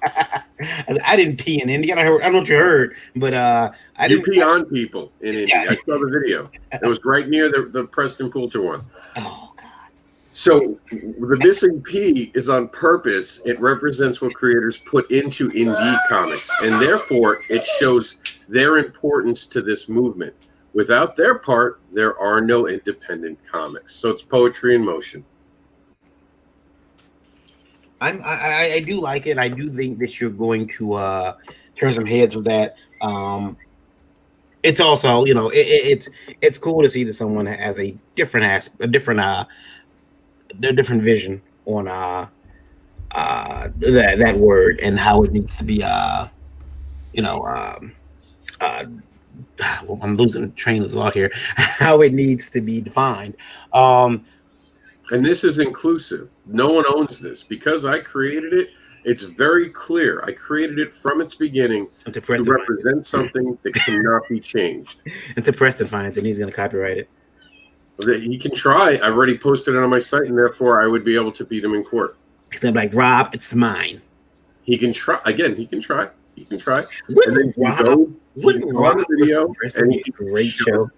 I didn't pee in indie. I don't know what you heard, but I didn't pee on people in indie. I saw the video. It was right near the Preston Poulter one. Oh God! So the missing P is on purpose. It represents what creators put into indie comics, and therefore it shows their importance to this movement. Without their part, there are no independent comics. So it's poetry in motion. I do like it. I do think that you're going to turn some heads with that. It's also, it's cool to see that someone has a different vision on that word and how it needs to be. I'm losing train of thought here. How it needs to be defined. And this is inclusive. No one owns this. Because I created it, it's very clear. I created it from its beginning to represent something that cannot be changed. And to Preston find then he's going to copyright it. He can try. I've already posted it on my site, and therefore I would be able to beat him in court. They're like, Rob, it's mine. He can try. Again, he can try. He can try. Wouldn't and then Rob, on the video, and he can great show.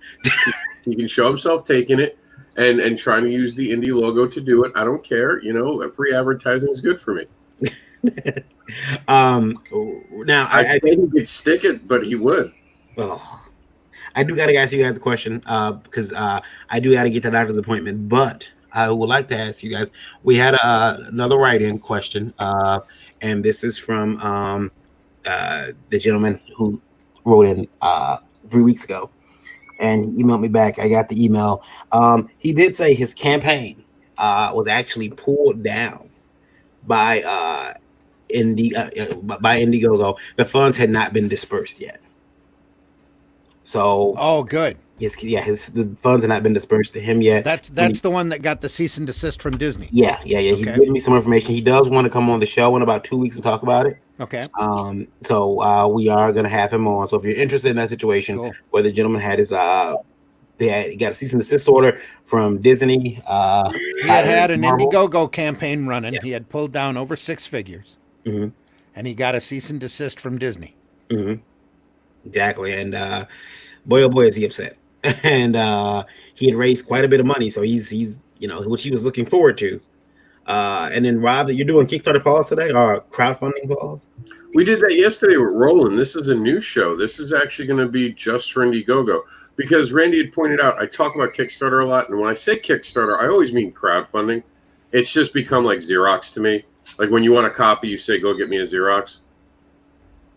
He can show himself taking it. And trying to use the indie logo to do it. I don't care. Free advertising is good for me. Now I think he could stick it, but he would. Oh, I do got to ask you guys a question because I do got to get the doctor's appointment. But I would like to ask you guys. We had another write-in question, and this is from the gentleman who wrote in 3 weeks ago. and he emailed me back. I got the email. He did say his campaign was actually pulled down by by Indiegogo. The funds had not been dispersed yet. So, oh, good. The funds had not been dispersed to him yet. That's the one that got the cease and desist from Disney. Yeah. He's Okay. giving me some information. He does want to come on the show in about 2 weeks and talk about it. Okay. So we are going to have him on. So if you're interested in that situation, Cool. where the gentleman had his he got a cease and desist order from Disney. He had an Marvel. Indiegogo campaign running. Yeah. He had pulled down over 6 figures, Mhm. and he got a cease and desist from Disney. Mm-hmm. Exactly, and boy, oh boy, is he upset. And he had raised quite a bit of money, so he's which he was looking forward to. And then Rob, you're doing Kickstarter pause today or crowdfunding pause? We did that yesterday with Roland. This is a new show. This is actually going to be just for Indiegogo because Randy had pointed out I talk about Kickstarter a lot, and when I say Kickstarter, I always mean crowdfunding. It's just become like Xerox to me. Like when you want a copy, you say, "Go get me a Xerox."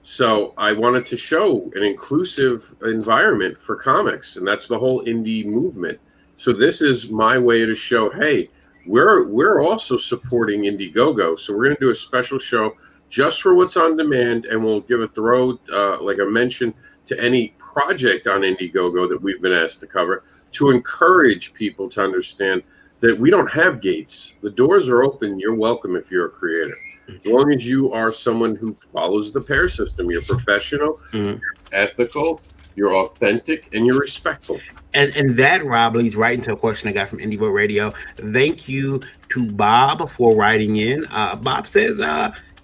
So I wanted to show an inclusive environment for comics, and that's the whole indie movement. So this is my way to show, hey, we're also supporting Indiegogo. So we're going to do a special show just for what's on demand, and we'll give a throw, like I mentioned, to any project on Indiegogo that we've been asked to cover to encourage people to understand that we don't have gates. The doors are open. You're welcome if you're a creator. As long as you are someone who follows the pair system, you're professional, you're ethical, you're authentic, and you're respectful. And that, Rob, leads right into a question I got from Indie Vote Radio. Thank you to Bob for writing in. Bob says,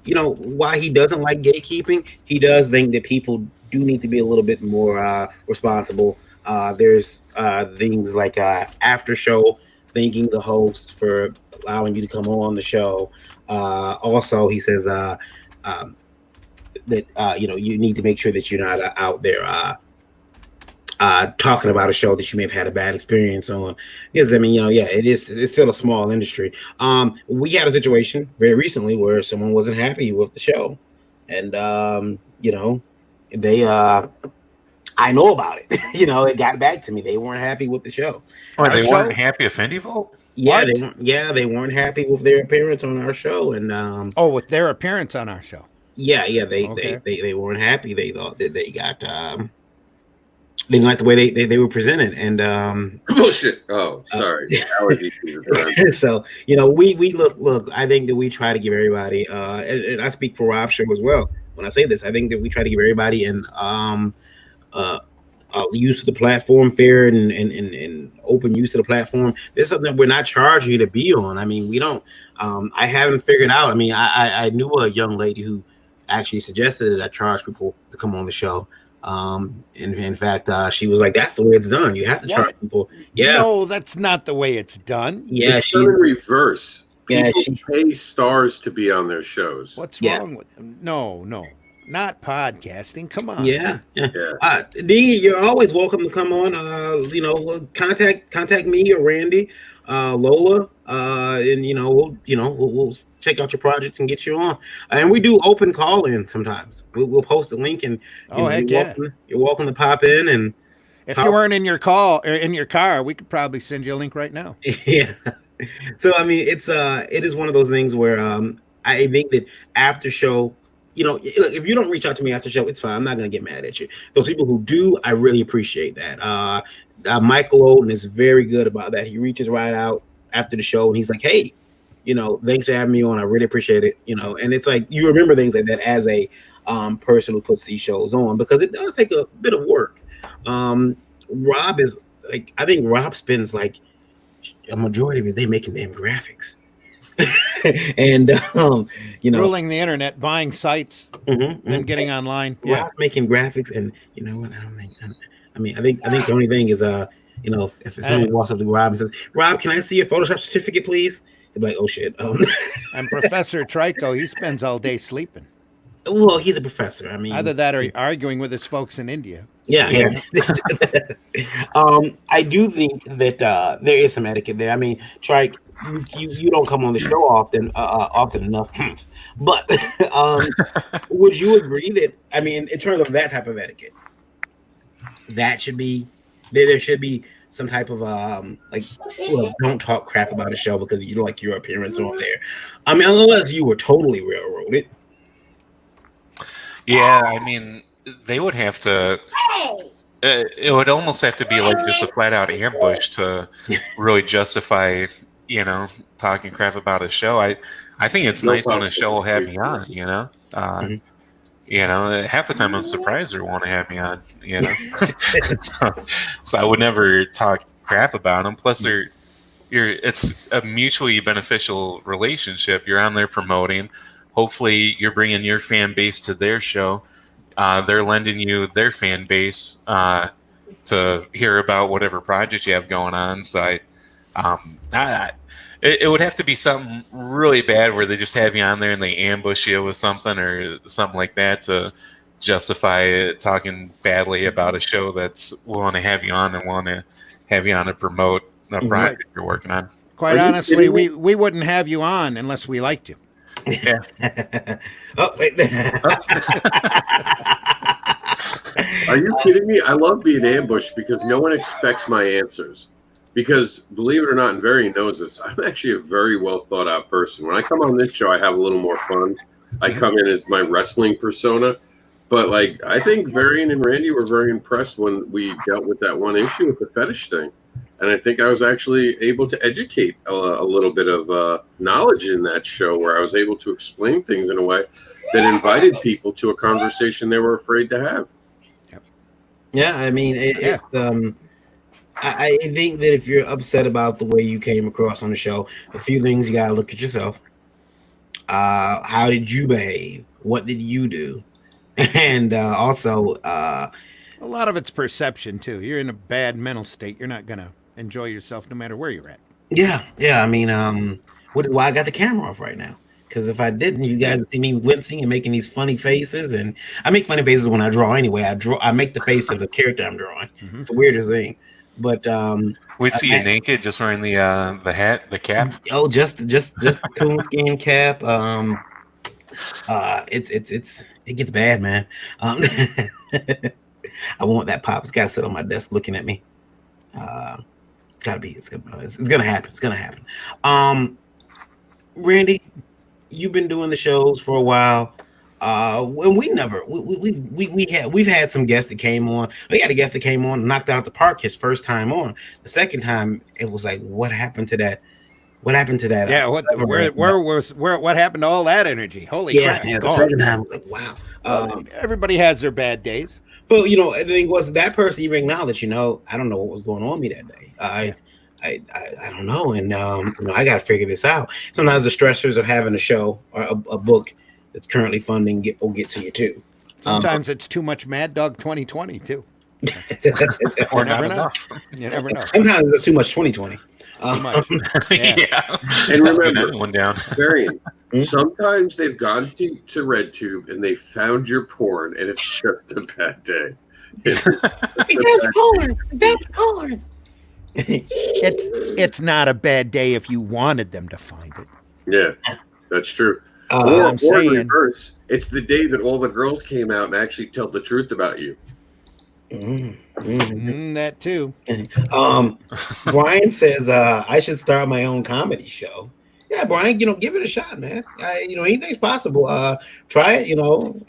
why he doesn't like gatekeeping, he does think that people do need to be a little bit more responsible. There's things like after show, thanking the host for allowing you to come on the show. Also, he says that you need to make sure that you're not out there talking about a show that you may have had a bad experience on. Because it's still a small industry. We had a situation very recently where someone wasn't happy with the show, and they I know about it. It got back to me. They weren't happy with the show. Oh, they weren't happy with IndieVolt? Yeah, they weren't happy with their appearance on our show, and with their appearance on our show. They weren't happy. They thought that they got they didn't like the way they were presented, and bullshit. Oh, sorry. So we look. I think that we try to give everybody, and I speak for Rob's show as well when I say this. I think that we try to give everybody an use of the platform, fair and open use of the platform. There's something that we're not charging you to be on. I mean, we don't. I haven't figured out. I mean, I knew a young lady who actually suggested that I charge people to come on the show. In fact, she was like, "That's the way it's done. You have to charge people." Yeah, no, that's not the way it's done. Yeah, it's done in reverse. People she pay stars to be on their shows. What's wrong with them? No, not podcasting. Come on. Yeah. D, you're always welcome to come on. Contact me or Randy, Lola, and we'll check out your project and get you on. And we do open call in sometimes. We'll post a link, and you're welcome to pop in. And if you weren't in your car, we could probably send you a link right now. Yeah. So I mean, it is one of those things where I think that after show, if you don't reach out to me after show, it's fine. I'm not going to get mad at you. Those people who do, I really appreciate that. Michael Oden is very good about that. He reaches right out after the show and he's like, "Hey, thanks for having me on. I really appreciate it." And it's like, you remember things like that as a person who puts these shows on, because it does take a bit of work. Rob is like, I think Rob spends like a majority of his day making damn graphics. And ruling the internet, buying sites, then getting online. Yeah, making graphics, and you know what? I think the only thing is if someone walks up to Rob and says, "Rob, can I see your Photoshop certificate, please?" He'd be like, "Oh shit." And Professor Trico, he spends all day sleeping. Well, he's a professor. I mean, either that or arguing with his folks in India. Yeah. I do think that there is some etiquette there. I mean, Trike, you don't come on the show often enough, but would you agree that, I mean, in terms of that type of etiquette, that should be there should be some type of like, well, don't talk crap about a show because you like your appearance on there. I mean, unless you were totally railroaded. Yeah, I mean, they would have to. It would almost have to be like just a flat out ambush to really justify, talking crap about a show. I think it's No nice when a problem. show will have me on. Half the time I'm surprised they want to have me on. So I would never talk crap about them. Plus, it's a mutually beneficial relationship. You're on there promoting. Hopefully, you're bringing your fan base to their show. They're lending you their fan base to hear about whatever project you have going on. So it would have to be something really bad where they just have you on there and they ambush you with something or something like that to justify talking badly about a show that's willing to have you on and want to have you on to promote a project you're working on. Quite honestly, we wouldn't have you on unless we liked you. Yeah. Oh, wait. Are you kidding me? I love being ambushed because no one expects my answers. Because believe it or not, and Varian knows this, I'm actually a very well thought out person. When I come on this show, I have a little more fun. I come in as my wrestling persona. But like, I think Varian and Randy were very impressed when we dealt with that one issue with the fetish thing. And I think I was actually able to educate a little bit of knowledge in that show where I was able to explain things in a way that invited people to a conversation they were afraid to have. Yeah, I mean, I think that if you're upset about the way you came across on the show, a few things you gotta look at yourself. How did you behave? What did you do? And also, a lot of it's perception too. You're in a bad mental state. You're not gonna enjoy yourself no matter where you're at. Yeah. I mean, why I got the camera off right now? Because if I didn't, you guys would see me wincing and making these funny faces, and I make funny faces when I draw anyway. I make the face of the character I'm drawing. Mm-hmm. It's the weirdest thing. But we'd see you naked, just wearing the hat, the cap. Oh, just the coonskin cap. It gets bad, man. I want that pop. It's got to sit on my desk looking at me. It's gonna happen. It's gonna happen. Randy, you've been doing the shows for a while. And we've had some guests that came on. We had a guest that came on and knocked out the park his first time on. The second time, it was like, what happened to that? What happened to that? Yeah, what happened to all that energy? Holy crap! Yeah, the second time I was like, wow. Everybody has their bad days. But the thing was, that person even acknowledged, I don't know what was going on with me that day. I don't know, and I got to figure this out. Sometimes the stressors of having a show or a book that's currently funding will get to you too. Sometimes it's too much Mad Dog 2020 too. Or not enough. You never know. Sometimes there's too much 2020. Yeah. And remember, one down. Varian, sometimes they've gone to RedTube and they found your porn, and it's just a bad day. That's porn. It's not a bad day if you wanted them to find it. Yeah, that's true. I'm Or saying, in reverse, it's the day that all the girls came out and actually tell the truth about you. That too. Brian says I should start my own comedy show. Yeah, Brian, give it a shot, man. Anything's possible. Try it,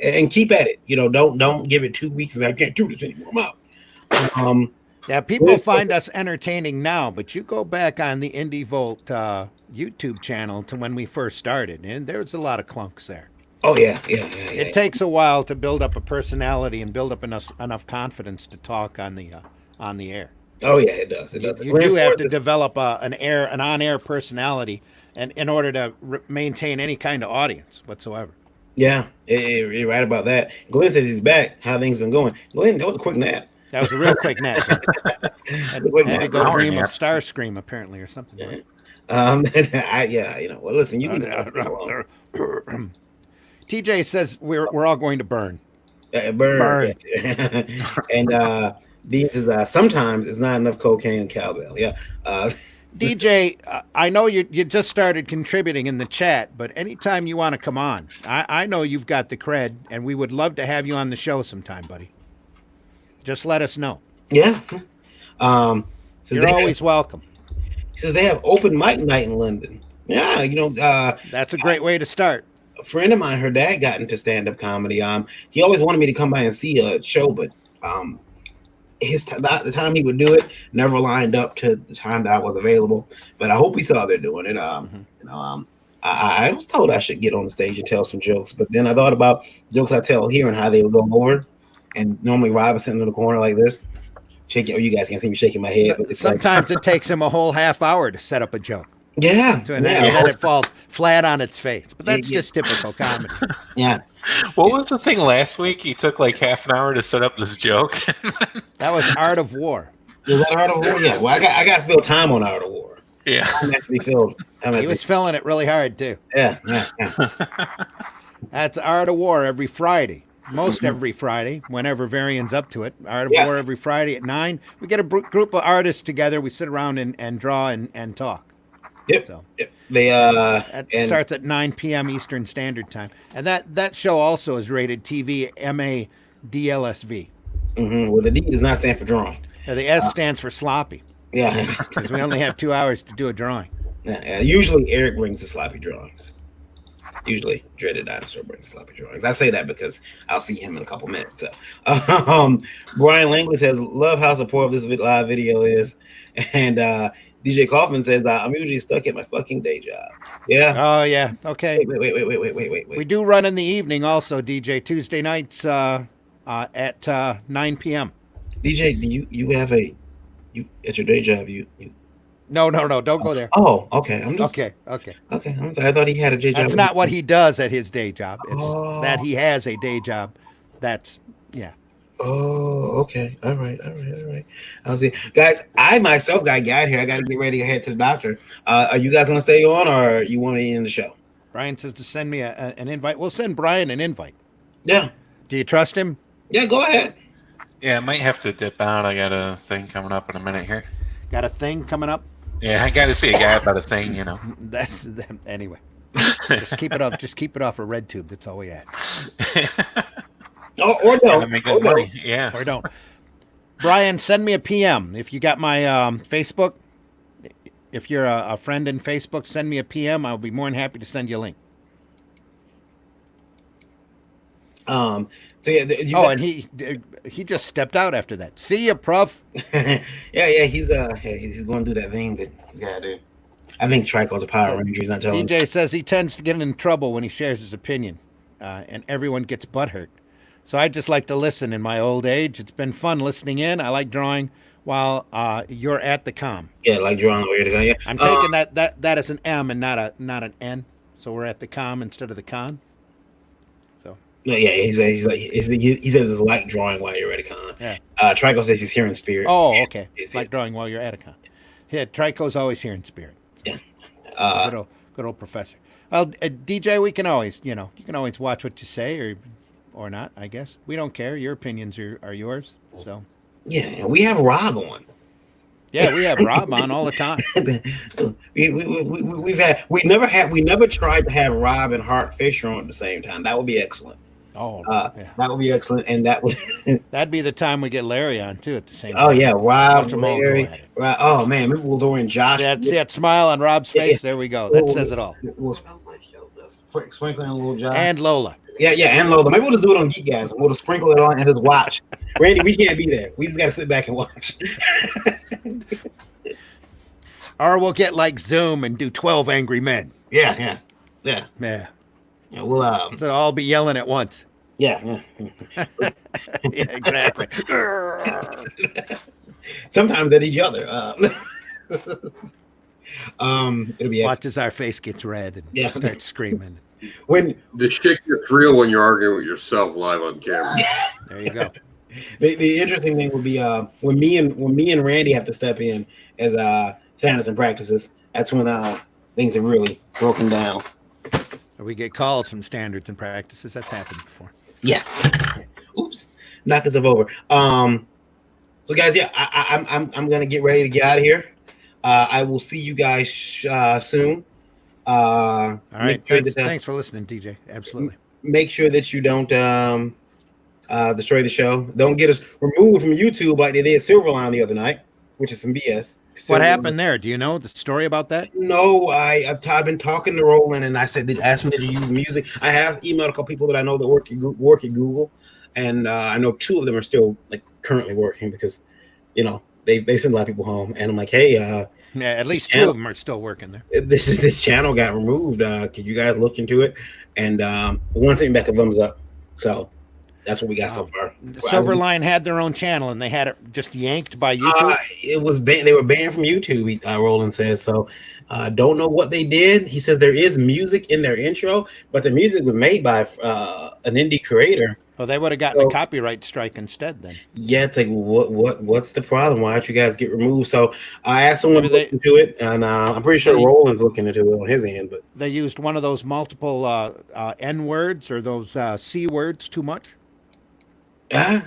and keep at it. Don't give it 2 weeks and I can't do this anymore. I'm out. Yeah, people find us entertaining now, but you go back on the Indie Volt YouTube channel to when we first started, and there's a lot of clunks there. Oh yeah. It takes a while to build up a personality and build up enough confidence to talk on the air. Oh yeah, it does. You do have to develop an on-air personality, and in order to maintain any kind of audience whatsoever. Yeah, you're right about that. Glenn says he's back. How things been going? Glenn, that was a quick nap. That was a real quick nap. I had to go dream of Starscream apparently or something. Right? Well, listen, you can. TJ says we're all going to burn. Burn. And Dean says sometimes it's not enough cocaine and cowbell. Yeah. DJ, I know you just started contributing in the chat, but anytime you want to come on, I know you've got the cred, and we would love to have you on the show sometime, buddy. Just let us know. Yeah. Says You're always welcome. he says they have open mic night in London. Yeah, That's a great way to start. a friend of mine, her dad got into stand-up comedy. He always wanted me to come by and see a show, but the time he would do it never lined up to the time that I was available. But I hope we saw they're doing it. I was told I should get on the stage and tell some jokes, but then I thought about jokes I tell here and how they would go over. And normally Rob is sitting in the corner like this, shaking. Oh, you guys can't see me shaking my head. But Sometimes it takes him a whole half hour to set up a joke. Yeah, And then it falls flat on its face. But that's just typical comedy. Yeah. What was the thing last week? He took like half an hour to set up this joke. That was Art of War. Is that Art of War? Yeah. Well, I got to fill time on Art of War. Yeah. Time has to be filled. He was filling it really hard, too. Yeah. That's Art of War every Friday. Most every Friday, whenever Varian's up to it. Art of War every Friday at 9. We get a group of artists together. We sit around and draw and talk. Yep. So They that starts at 9 p.m. Eastern Standard Time. And that show also is rated TV MA DLSV. Well, the D does not stand for drawing. The S stands for sloppy. Yeah. Because we only have 2 hours to do a drawing. Yeah. Usually Eric brings the sloppy drawings. Usually Dreaded Dinosaur brings the sloppy drawings. I say that because I'll see him in a couple minutes. So. Brian Langley says, love how supportive this live video is. And DJ Kaufman says, I'm usually stuck at my fucking day job. Yeah. Oh, yeah. Okay. Wait. We do run in the evening also, DJ. Tuesday nights at 9 p.m. DJ, do you have you at your day job? No. Don't go there. Oh, okay. I'm just Okay. I'm sorry. I thought he had a day job. That's not what he does at his day job. It's that he has a day job. That's, yeah. Oh, okay. All right. I'll see. Guys, I myself got here. I got to get ready to head to the doctor. Are you guys going to stay on or you want to end the show? Brian says to send me an invite. We'll send Brian an invite. Yeah. Do you trust him? Yeah, go ahead. Yeah, I might have to dip out. I got a thing coming up in a minute here. Got a thing coming up? Yeah, I got to see a guy about a thing, That's anyway. Just keep it off. Just keep it off a red tube. That's all we ask. Or Gotta make that money. Yeah. Or don't. Brian, send me a PM. If you got my Facebook, if you're a friend in Facebook, send me a PM. I'll be more than happy to send you a link. So yeah. And he just stepped out after that. See ya, Prof. yeah. He's going to do that thing that he's got to do. I think Trico's a Power Ranger. He's not telling. DJ says he tends to get in trouble when he shares his opinion, and everyone gets butthurt. So I just like to listen in my old age. It's been fun listening in. I like drawing while you're at the com. Yeah, like drawing where to go. Yeah. I'm taking that as an M and not an N. So we're at the com instead of the con. So yeah, he says it's like drawing while you're at a con. Yeah. Trico says he's hearing spirit. Oh, okay. It's like drawing while you're at a con. Yeah, Trico's always hearing spirit. So. Yeah. Good old professor. Well, DJ, we can always, you can always watch what you say or not, I guess. We don't care. Your opinions are yours. So yeah, we have Rob on. Yeah, we have Rob on all the time. we never tried to have Rob and Hart Fisher on at the same time. That would be excellent. Oh, yeah. That would be excellent, and that would that'd be the time we get Larry on too at the same time. Oh yeah, Rob, Larry, right? Oh man, maybe we'll throw in Josh. See that smile on Rob's face? There we go. That says it all. We'll sprinkle in a little Josh and Lola. Yeah, and Lola. Maybe we'll just do it on Geek Guys. We'll just sprinkle it on and just watch. Randy, we can't be there. We just got to sit back and watch. Or we'll get like Zoom and do 12 Angry Men. Yeah. Yeah, we'll so all be yelling at once. Yeah. Yeah, exactly. Sometimes at each other. It'll be watch as our face gets red and start screaming. When the shit gets real when you're arguing with yourself live on camera. There you go. The interesting thing would be when me and Randy have to step in as standards and practices. That's when things are really broken down. Or we get calls from standards and practices. That's happened before. Yeah. Oops. Knock us over. So guys, yeah, I'm gonna get ready to get out of here. I will see you guys soon. All right. Thanks for listening, DJ. Absolutely. Make sure that you don't destroy the show. Don't get us removed from YouTube like they did Silverline the other night. which is some BS. What happened there? Do you know the story about that? No, I've been talking to Roland, and I said they asked me to use music. I have emailed a couple people that I know that work at Google, and I know 2 of them are still like currently working because, they send a lot of people home, and I'm like, hey, Yeah, at least 2 of them are still working there. this channel got removed. Can you guys look into it? And one thing back a thumbs up. So that's what we got so far. Silverline had their own channel, and they had it just yanked by YouTube. It was they were banned from YouTube. Roland says so. Don't know what they did. He says there is music in their intro, but the music was made by an indie creator. Well, they would have gotten a copyright strike instead then. Yeah, it's like what's the problem? Why don't you guys get removed? So I asked someone to look into it, and I'm pretty sure Roland's looking into it on his end. But they used one of those multiple N words or those C words too much. I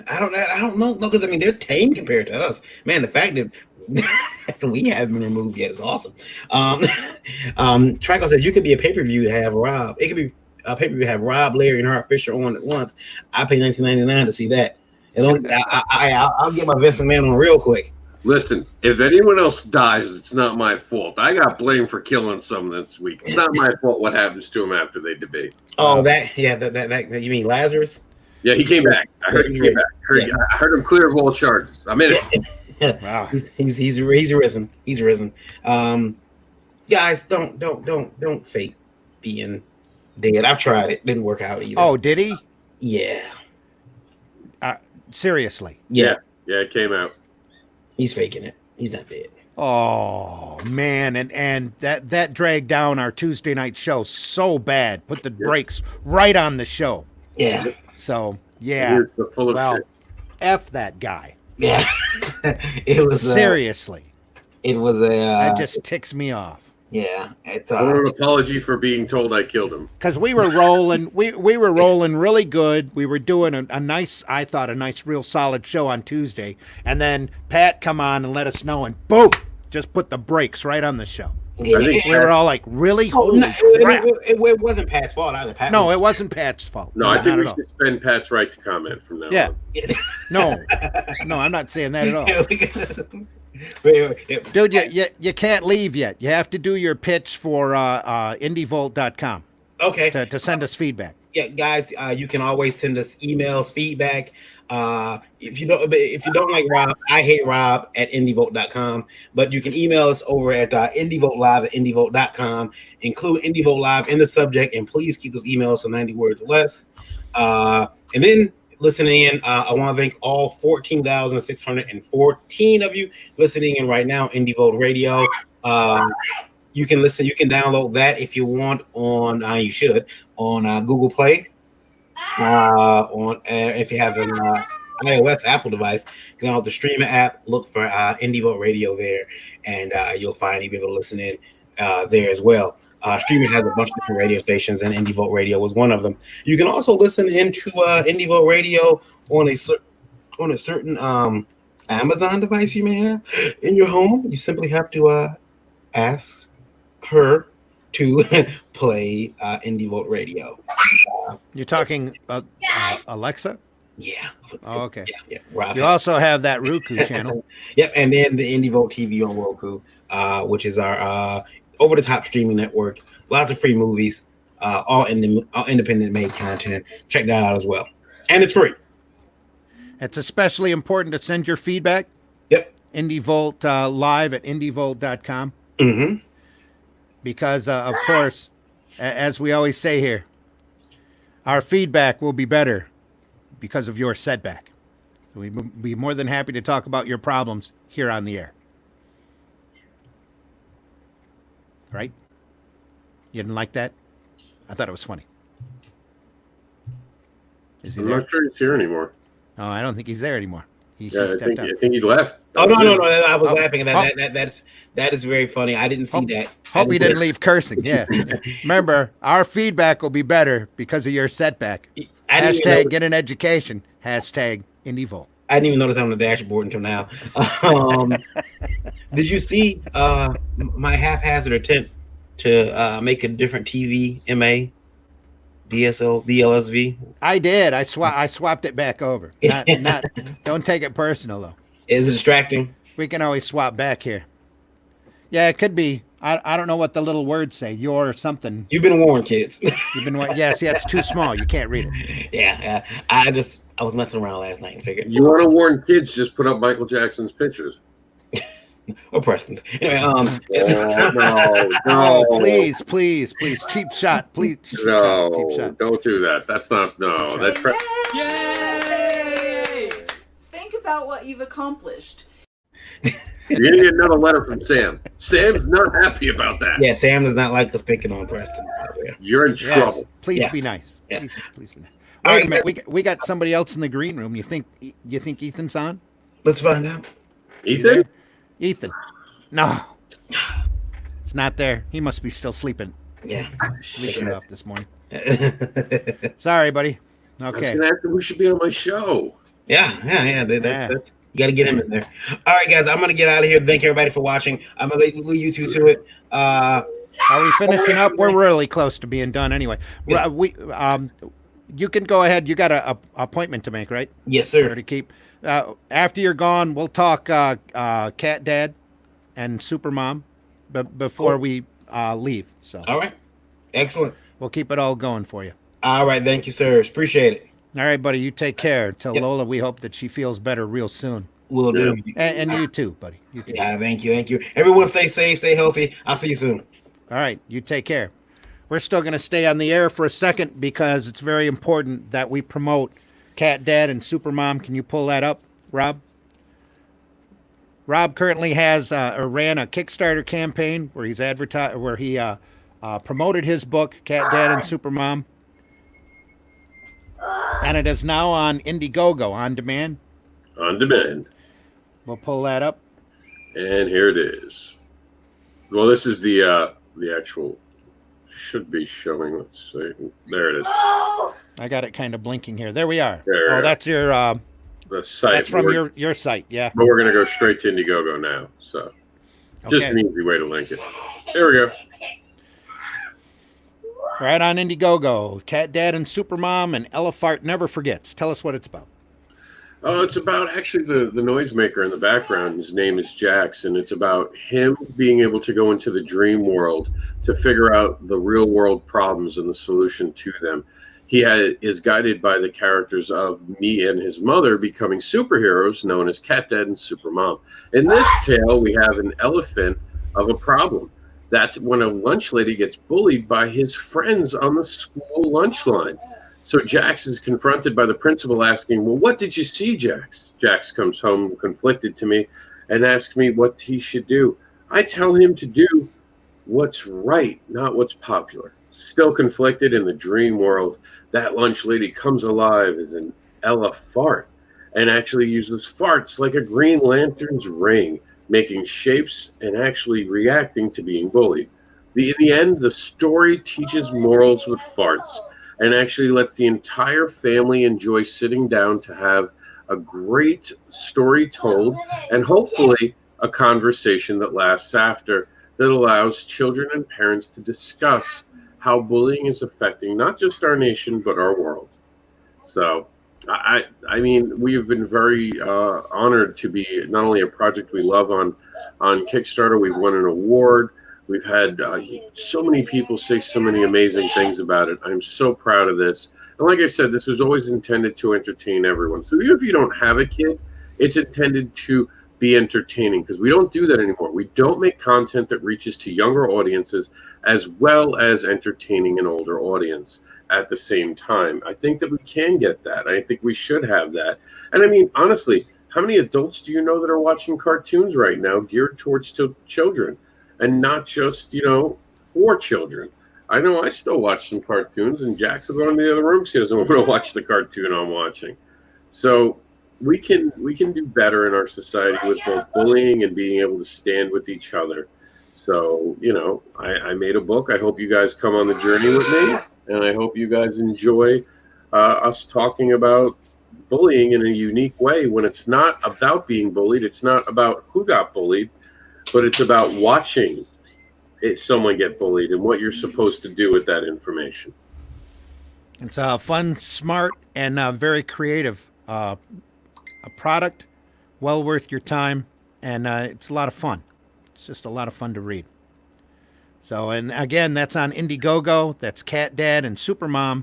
don't know because I mean they're tame compared to us. Man, the fact that we haven't been removed yet is awesome. Trico says you could be a pay-per-view to have Rob. It could be a pay-per-view to have Rob, Larry, and Hart Fisher on at once. I pay $19.99 to see that. I'll get my Vincent Man on real quick. Listen, if anyone else dies, it's not my fault. I got blamed for killing someone this week. It's not my fault what happens to him after they debate. Oh, that you mean Lazarus? Yeah, he came back. I heard he came back. I heard him clear of all charges. I'm innocent. Wow, he's risen. He's risen. Guys, don't fake being dead. I've tried it. Didn't work out either. Oh, did he? Yeah. Seriously? Yeah, it came out. He's faking it. He's not dead. Oh man, and that dragged down our Tuesday night show so bad. Put the brakes right on the show. Yeah. So yeah. Full of shit. F that guy. Yeah. It was seriously. It was that just ticks me off. Yeah, it's I want an apology for being told I killed him. Because we were rolling, we were rolling really good. We were doing a nice, I thought, a nice, real solid show on Tuesday, and then Pat come on and let us know, and boom, just put the brakes right on the show. Yeah. We were all like, really? Holy crap. It wasn't Pat's fault either. No, it wasn't Pat's fault. No, I think we should suspend Pat's right to comment from now on. No, I'm not saying that at all. Dude, you can't leave yet. You have to do your pitch for indievolt.com. Okay. To send us feedback. Yeah, guys, you can always send us emails, feedback. If you don't like Rob, I hate Rob at indievolt.com. But you can email us over at indievoltlive@indievolt.com. Include Indievolt Live in the subject, and please keep those emails to 90 words or less. And then listening in, I want to thank all 14,614 of you listening in right now. Indie Radio. You can listen. You can download that if you want on. You should on Google Play. If you have an iOS Apple device, you can download the streaming app. Look for Indie Radio there, and you'll find you'll be able to listen in there as well. Streaming has a bunch of different radio stations, and Indie Vote Radio was one of them. You can also listen into Indie Vote Radio on a certain Amazon device you may have in your home. You simply have to ask her to play Indie Vote Radio. You're talking Alexa? Yeah. Oh, okay. Yeah. Rob you also have that Roku channel. Yep, and then the Indie Vote TV on Roku, which is our over-the-top streaming network. Lots of free movies, all independent made content. Check that out as well, and it's free. It's especially important to send your feedback. Yep. IndieVolt live at indievolt.com. Mm-hmm. Because, of course, as we always say here, our feedback will be better because of your setback. So we'd be more than happy to talk about your problems here on the air. Right? You didn't like that? I thought it was funny. Is he I'm there? not sure he's here anymore. Oh, I don't think he's there anymore. He I stepped out. think he left. Oh no! I was laughing at that. That is very funny. I didn't see that. Hope he didn't leave cursing. Yeah. Remember, our feedback will be better because of your setback. Hashtag get an education. Hashtag IndieVolt. I didn't even notice that on the dashboard until now. Did you see my haphazard attempt to make a different TV MA DLSV? I did. I swapped it back over. Not. Don't take it personal though. Is it distracting? We can always swap back here. Yeah, it could be. I don't know what the little words say. Your something. You've been warned, kids. You've been yes. Yeah, it's too small. You can't read it. Yeah. I was messing around last night and figured. You want to warn kids? Just put up Michael Jackson's pictures. Or Preston's. Anyway, no, please, cheap shot, please. Cheap shot. Don't do that. That's not that's Yay! Think about what you've accomplished. You're gonna get another letter from Sam. Sam's not happy about that. Yeah, Sam does not like us picking on Preston. So, yeah. You're in trouble. Yes, please be nice. Yeah. Please be nice. Wait a minute. We got somebody else in the green room. You think Ethan's on? Let's find out. Ethan? Ethan. No. It's not there. He must be still sleeping. Yeah. Sleeping off this morning. Sorry, buddy. Okay. We should be on my show. Yeah. That's, you got to get him in there. All right, guys. I'm going to get out of here. Thank everybody for watching. I'm going to leave you two to it. Are we finishing up? We're really close to being done anyway. Yeah. You can go ahead. You got a appointment to make, right? Yes, sir. To keep. After you're gone, we'll talk Cat Dad and Super Mom before we leave. So. All right. Excellent. We'll keep it all going for you. All right. Thank you, sir. Appreciate it. All right, buddy. You take care. Tell Lola we hope that she feels better real soon. Will do. And you too, buddy. You too. Yeah, thank you. Everyone stay safe, stay healthy. I'll see you soon. All right. You take care. We're still going to stay on the air for a second because it's very important that we promote Cat Dad and Super Mom. Can you pull that up, Rob? Rob currently has ran a Kickstarter campaign where he's promoted his book, Cat Dad and Super Mom. And it is now on Indiegogo on demand. On demand. We'll pull that up. And here it is. Well, this is the actual, should be showing. Let's see. There it is. I got it kind of blinking here. There we are. There. That's your the site. That's from your site, yeah. But we're gonna go straight to Indiegogo now. So just an easy way to link it. There we go. Right on Indiegogo. Cat Dad and Super Mom and Ella Fart Never Forgets. Tell us what it's about. Oh, it's about actually the noisemaker in the background. His name is Jax, and it's about him being able to go into the dream world to figure out the real world problems and the solution to them. He is guided by the characters of me and his mother becoming superheroes known as Cat Dad and Super Mom. In this tale, we have an elephant of a problem. That's when a lunch lady gets bullied by his friends on the school lunch line. So Jax is confronted by the principal asking, well, what did you see, Jax? Jax comes home conflicted to me and asks me what he should do. I tell him to do what's right, not what's popular. Still conflicted in the dream world, that lunch lady comes alive as an Ella fart and actually uses farts like a Green Lantern's ring, making shapes and actually reacting to being bullied. In the end, the story teaches morals with farts and actually lets the entire family enjoy sitting down to have a great story told and hopefully a conversation that lasts after, that allows children and parents to discuss how bullying is affecting not just our nation, but our world. So, I mean, we have been very honored to be not only a project we love on Kickstarter, we've won an award. We've had so many people say so many amazing things about it. I'm so proud of this. And like I said, this was always intended to entertain everyone. So even if you don't have a kid, it's intended to be entertaining because we don't do that anymore. We don't make content that reaches to younger audiences as well as entertaining an older audience at the same time. I think that we can get that. I think we should have that. And I mean, honestly, how many adults do you know that are watching cartoons right now geared towards children and not just, for children? I know I still watch some cartoons, and Jack will go in the other room because he doesn't want to watch the cartoon I'm watching. So we can do better in our society with both bullying and being able to stand with each other. So, I made a book. I hope you guys come on the journey with me, and I hope you guys enjoy us talking about bullying in a unique way when it's not about being bullied. It's not about who got bullied, but it's about watching someone get bullied and what you're supposed to do with that information. It's a fun, smart, and very creative a product, well worth your time, and it's a lot of fun. It's just a lot of fun to read. So, and again, that's on Indiegogo. That's Cat Dad and Supermom.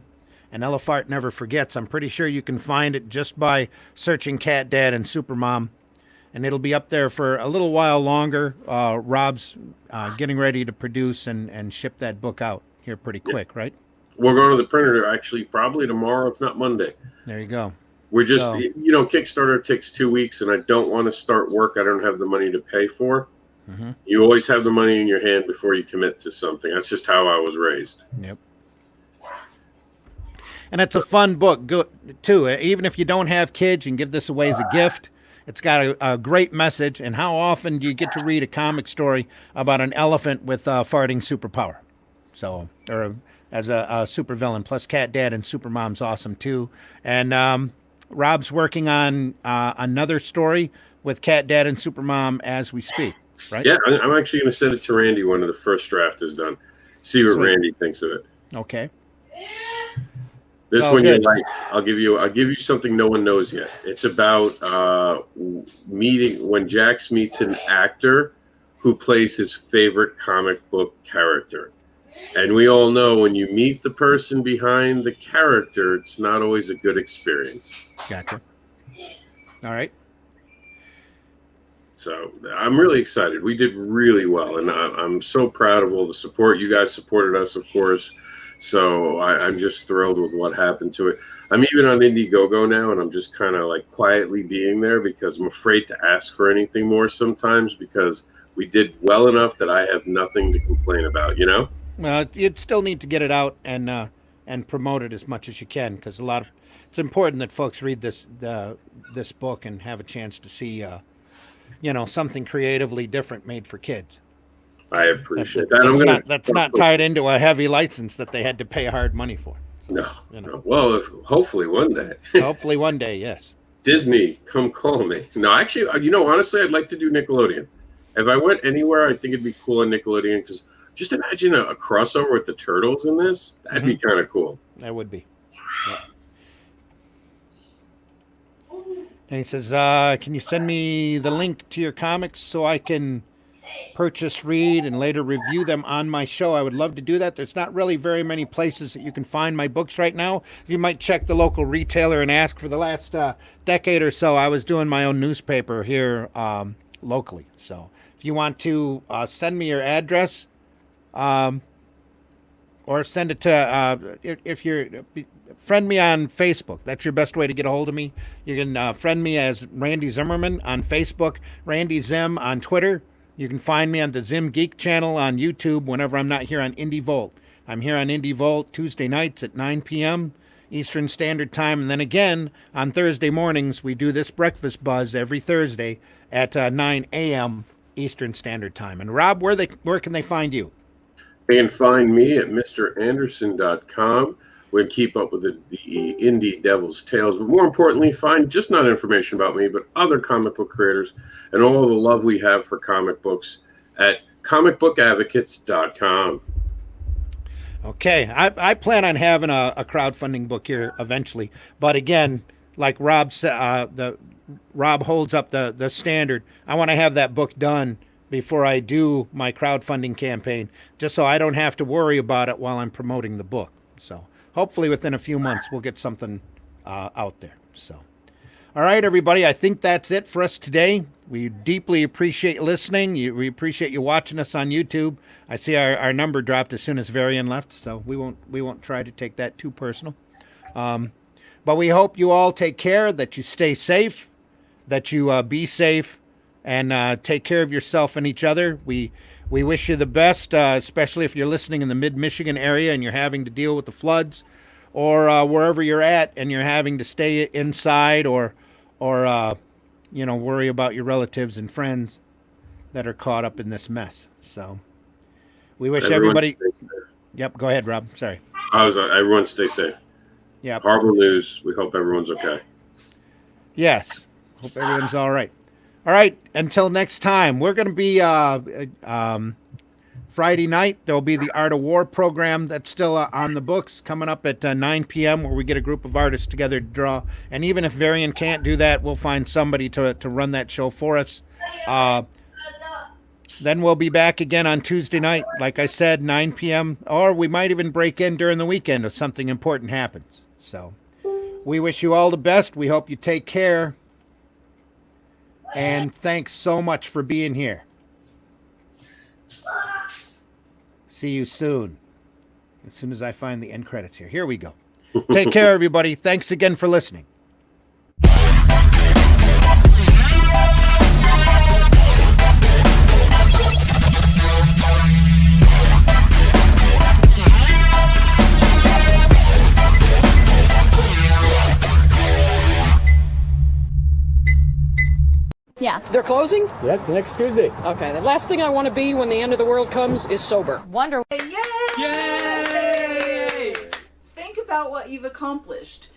And Elefart Never Forgets. I'm pretty sure you can find it just by searching Cat Dad and Supermom. And it'll be up there for a little while longer. Rob's getting ready to produce and ship that book out here pretty quick, right? We're going to the printer actually probably tomorrow, if not Monday. There you go. We're just, Kickstarter takes 2 weeks, and I don't want to start work I don't have the money to pay for. Mm-hmm. You always have the money in your hand before you commit to something. That's just how I was raised. Yep. And it's a fun book, too. Even if you don't have kids, you can give this away as a gift. It's got a great message. And how often do you get to read a comic story about an elephant with farting superpower? So, or as a supervillain. Plus, Cat Dad and Supermom's awesome, too. And Rob's working on another story with Cat Dad and Supermom as we speak, right? Yeah, I'm actually going to send it to Randy when the first draft is done. See what Randy thinks of it. Okay. This one you like. I'll give you something no one knows yet. It's about meeting when Jax meets an actor who plays his favorite comic book character. And we all know when you meet the person behind the character, it's not always a good experience. Gotcha. All right. So I'm really excited. We did really well, and I'm so proud of all the support. You guys supported us, of course. So I'm just thrilled with what happened to it. I'm even on Indiegogo now, and I'm just kind of like quietly being there because I'm afraid to ask for anything more sometimes because we did well enough that I have nothing to complain about, you know? Well, you'd still need to get it out and promote it as much as you can because it's important that folks read this book and have a chance to see something creatively different made for kids. I appreciate that. That's not tied into a heavy license that they had to pay hard money for. So, no. Well, hopefully one day. Hopefully one day, yes. Disney, come call me. No, actually, honestly, I'd like to do Nickelodeon. If I went anywhere, I think it'd be cool on Nickelodeon because just imagine a crossover with the Turtles in this. That'd be kind of cool. That would be. Yeah. And he says, can you send me the link to your comics so I can purchase, read, and later review them on my show? I would love to do that. There's not really very many places that you can find my books right now. You might check the local retailer and ask. For the last decade or so, I was doing my own newspaper here locally. So if you want to send me your address or send it to, if you're, friend me on Facebook. That's your best way to get a hold of me. You can friend me as Randy Zimmerman on Facebook, Randy Zim on Twitter. You can find me on the Zim Geek channel on YouTube whenever I'm not here on Indie Volt. I'm here on Indie Volt Tuesday nights at 9 p.m. Eastern Standard Time. And then again, on Thursday mornings, we do this breakfast buzz every Thursday at 9 a.m. Eastern Standard Time. And Rob, where can they find you? They can find me at mranderson.com. We can keep up with the Indie Devil's Tales, but more importantly, find just not information about me, but other comic book creators and all the love we have for comic books at comicbookadvocates.com. Okay, I plan on having a crowdfunding book here eventually, but again, like Rob said, Rob holds up the standard. I want to have that book done before I do my crowdfunding campaign, just so I don't have to worry about it while I'm promoting the book. So hopefully within a few months we'll get something out there. So, all right, everybody, I think that's it for us today. We deeply appreciate listening. We appreciate you watching us on YouTube. I see our number dropped as soon as Varian left, so we won't try to take that too personal. But we hope you all take care, that you stay safe, that you be safe, and take care of yourself and each other. We wish you the best, especially if you're listening in the mid-Michigan area and you're having to deal with the floods, or wherever you're at and you're having to stay inside or worry about your relatives and friends that are caught up in this mess. So we wish everybody. Yep, go ahead, Rob. Sorry. Everyone stay safe. Yeah. Horrible news. We hope everyone's okay. Yes. Hope everyone's all right. All right, until next time, we're going to be Friday night. There'll be the Art of War program that's still on the books coming up at 9 p.m. where we get a group of artists together to draw. And even if Varian can't do that, we'll find somebody to run that show for us. Then we'll be back again on Tuesday night, like I said, 9 p.m. Or we might even break in during the weekend if something important happens. So we wish you all the best. We hope you take care. And thanks so much for being here. See you soon. As soon as I find the end credits here. Here we go. Take care, everybody. Thanks again for listening. Yeah. They're closing? Yes, next Tuesday. Okay, the last thing I want to be when the end of the world comes is sober. Wonder. Yay! Yay! Think about what you've accomplished.